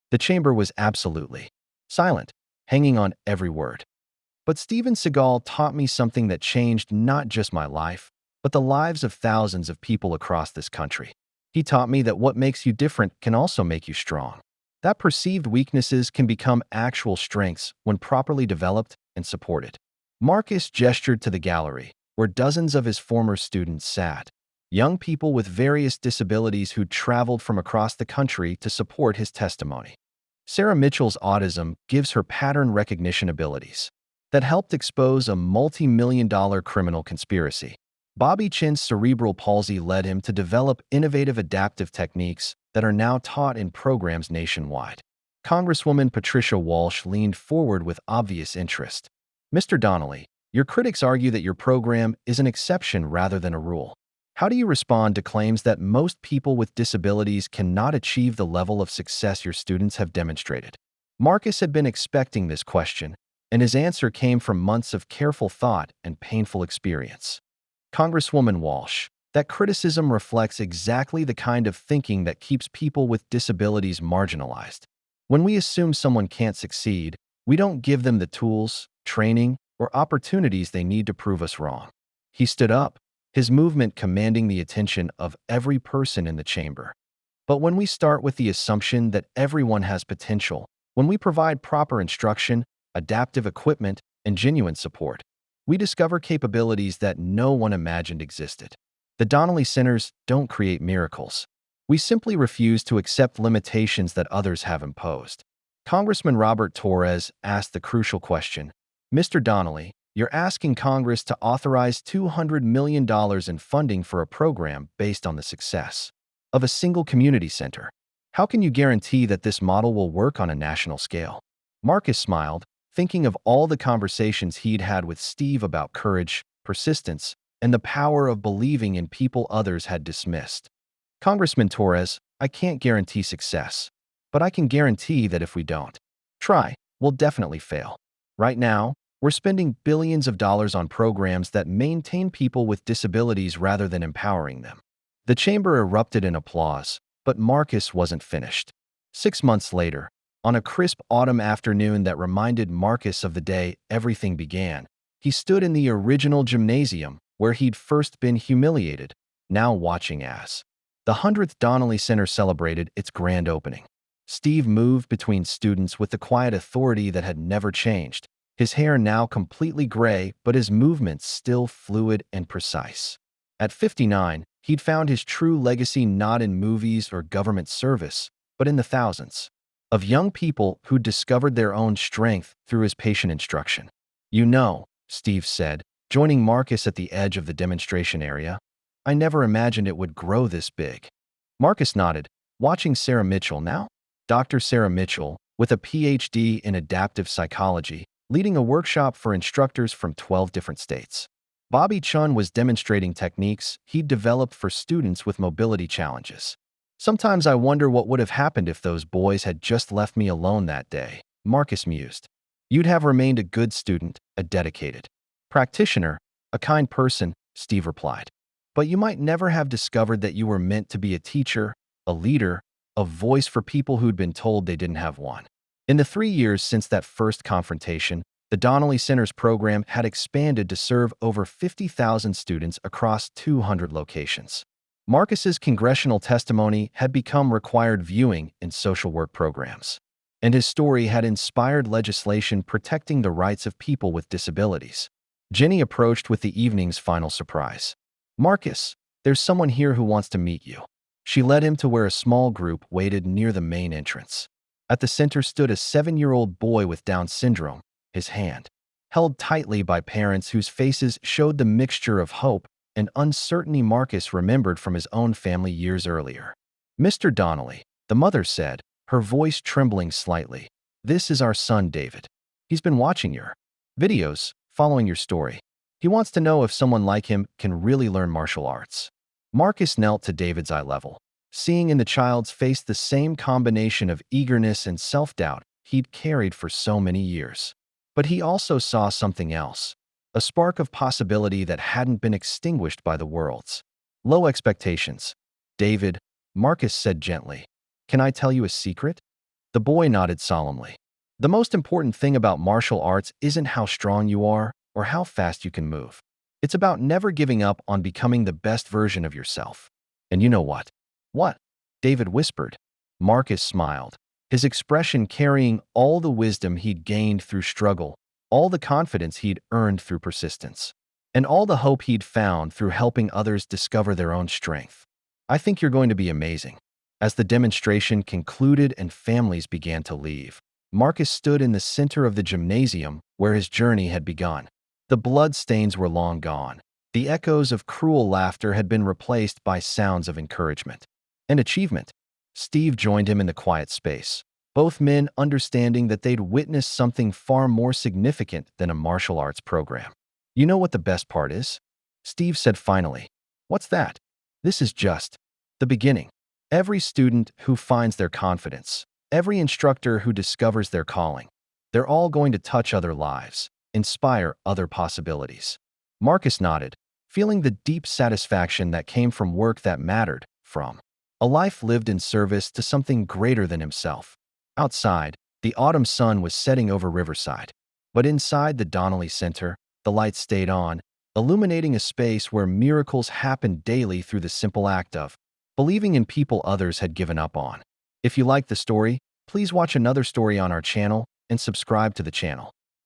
Speaker 1: The chamber was absolutely silent, hanging on every word. But Seagal taught me something that changed not just my life, but the lives of thousands of people across this country. He taught me that what makes you different can also make you strong. That perceived weaknesses can become actual strengths when properly developed and supported. Marcus gestured to the gallery, where dozens of his former students sat, young people with various disabilities who'd traveled from across the country to support his testimony. Sarah Mitchell's autism gives her pattern recognition abilities that helped expose a multi-million-dollar criminal conspiracy. Bobby Chin's cerebral palsy led him to develop innovative adaptive techniques that are now taught in programs nationwide. Congresswoman Patricia Walsh leaned forward with obvious interest. "Mr. Donnelly, your critics argue that your program is an exception rather than a rule. How do you respond to claims that most people with disabilities cannot achieve the level of success your students have demonstrated?" Marcus had been expecting this question, and his answer came from months of careful thought and painful experience. Congresswoman Walsh, that criticism reflects exactly the kind of thinking that keeps people with disabilities marginalized. When we assume someone can't succeed, we don't give them the tools, training, or opportunities they need to prove us wrong. He stood up, his movement commanding the attention of every person in the chamber. But when we start with the assumption that everyone has potential, when we provide proper instruction, adaptive equipment, and genuine support, we discover capabilities that no one imagined existed. The Donnelly Centers don't create miracles. We simply refuse to accept limitations that others have imposed. Congressman Robert Torres asked the crucial question, "Mr. Donnelly, you're asking Congress to authorize $200 million in funding for a program based on the success of a single community center. How can you guarantee that this model will work on a national scale?" Marcus smiled, thinking of all the conversations he'd had with Steve about courage, persistence, and the power of believing in people others had dismissed. "Congressman Torres, I can't guarantee success, but I can guarantee that if we don't try, we'll definitely fail. Right now, we're spending billions of dollars on programs that maintain people with disabilities rather than empowering them." The chamber erupted in applause, but Marcus wasn't finished. 6 months later, on a crisp autumn afternoon that reminded Marcus of the day everything began, he stood in the original gymnasium where he'd first been humiliated, now watching as the 100th Donnelly Center celebrated its grand opening. Steve moved between students with the quiet authority that had never changed, his hair now completely gray, but his movements still fluid and precise. At 59, he'd found his true legacy not in movies or government service, but in the thousands of young people who discovered their own strength through his patient instruction. "You know," Steve said, joining Marcus at the edge of the demonstration area, "I never imagined it would grow this big." Marcus nodded, watching Sarah Mitchell now. Dr. Sarah Mitchell, with a PhD in adaptive psychology, leading a workshop for instructors from 12 different states. Bobby Chun was demonstrating techniques he'd developed for students with mobility challenges. "Sometimes I wonder what would have happened if those boys had just left me alone that day," Marcus mused. "You'd have remained a good student, a dedicated practitioner, A kind person, Steve replied. But you might never have discovered that you were meant to be a teacher, a leader, a voice for people who'd been told they didn't have one. In the 3 years since that first confrontation, the Donnelly Center's program had expanded to serve over 50,000 students across 200 locations. Marcus's congressional testimony had become required viewing in social work programs, and his story had inspired legislation protecting the rights of people with disabilities. Jenny approached with the evening's final surprise. "Marcus, there's someone here who wants to meet you." She led him to where a small group waited near the main entrance. At the center stood a 7-year-old boy with Down syndrome, his hand held tightly by parents whose faces showed the mixture of hope and uncertainty Marcus remembered from his own family years earlier. "Mr. Donnelly," the mother said, her voice trembling slightly, "this is our son David. He's been watching your videos, following your story. He wants to know if someone like him can really learn martial arts." Marcus knelt to David's eye level, seeing in the child's face the same combination of eagerness and self-doubt he'd carried for so many years. But he also saw something else, a spark of possibility that hadn't been extinguished by the world's low expectations. "David," Marcus said gently, "can I tell you a secret?" The boy nodded solemnly. "The most important thing about martial arts isn't how strong you are or how fast you can move. It's about never giving up on becoming the best version of yourself. And you know what?" "What?" David whispered. Marcus smiled, his expression carrying all the wisdom he'd gained through struggle, all the confidence he'd earned through persistence, and all the hope he'd found through helping others discover their own strength. "I think you're going to be amazing." As the demonstration concluded and families began to leave, Marcus stood in the center of the gymnasium where his journey had begun. The blood stains were long gone. The echoes of cruel laughter had been replaced by sounds of encouragement and achievement. Steve joined him in the quiet space, both men understanding that they'd witnessed something far more significant than a martial arts program. "You know what the best part is?" Steve said finally. "What's that?" "This is just the beginning. Every student who finds their confidence, every instructor who discovers their calling, they're all going to touch other lives, inspire other possibilities." Marcus nodded, feeling the deep satisfaction that came from work that mattered, from a life lived in service to something greater than himself. Outside, the autumn sun was setting over Riverside, but inside the Donnelly Center, the lights stayed on, illuminating a space where miracles happened daily through the simple act of believing in people others had given up on. If you liked the story, please watch another story on our channel and subscribe to the channel.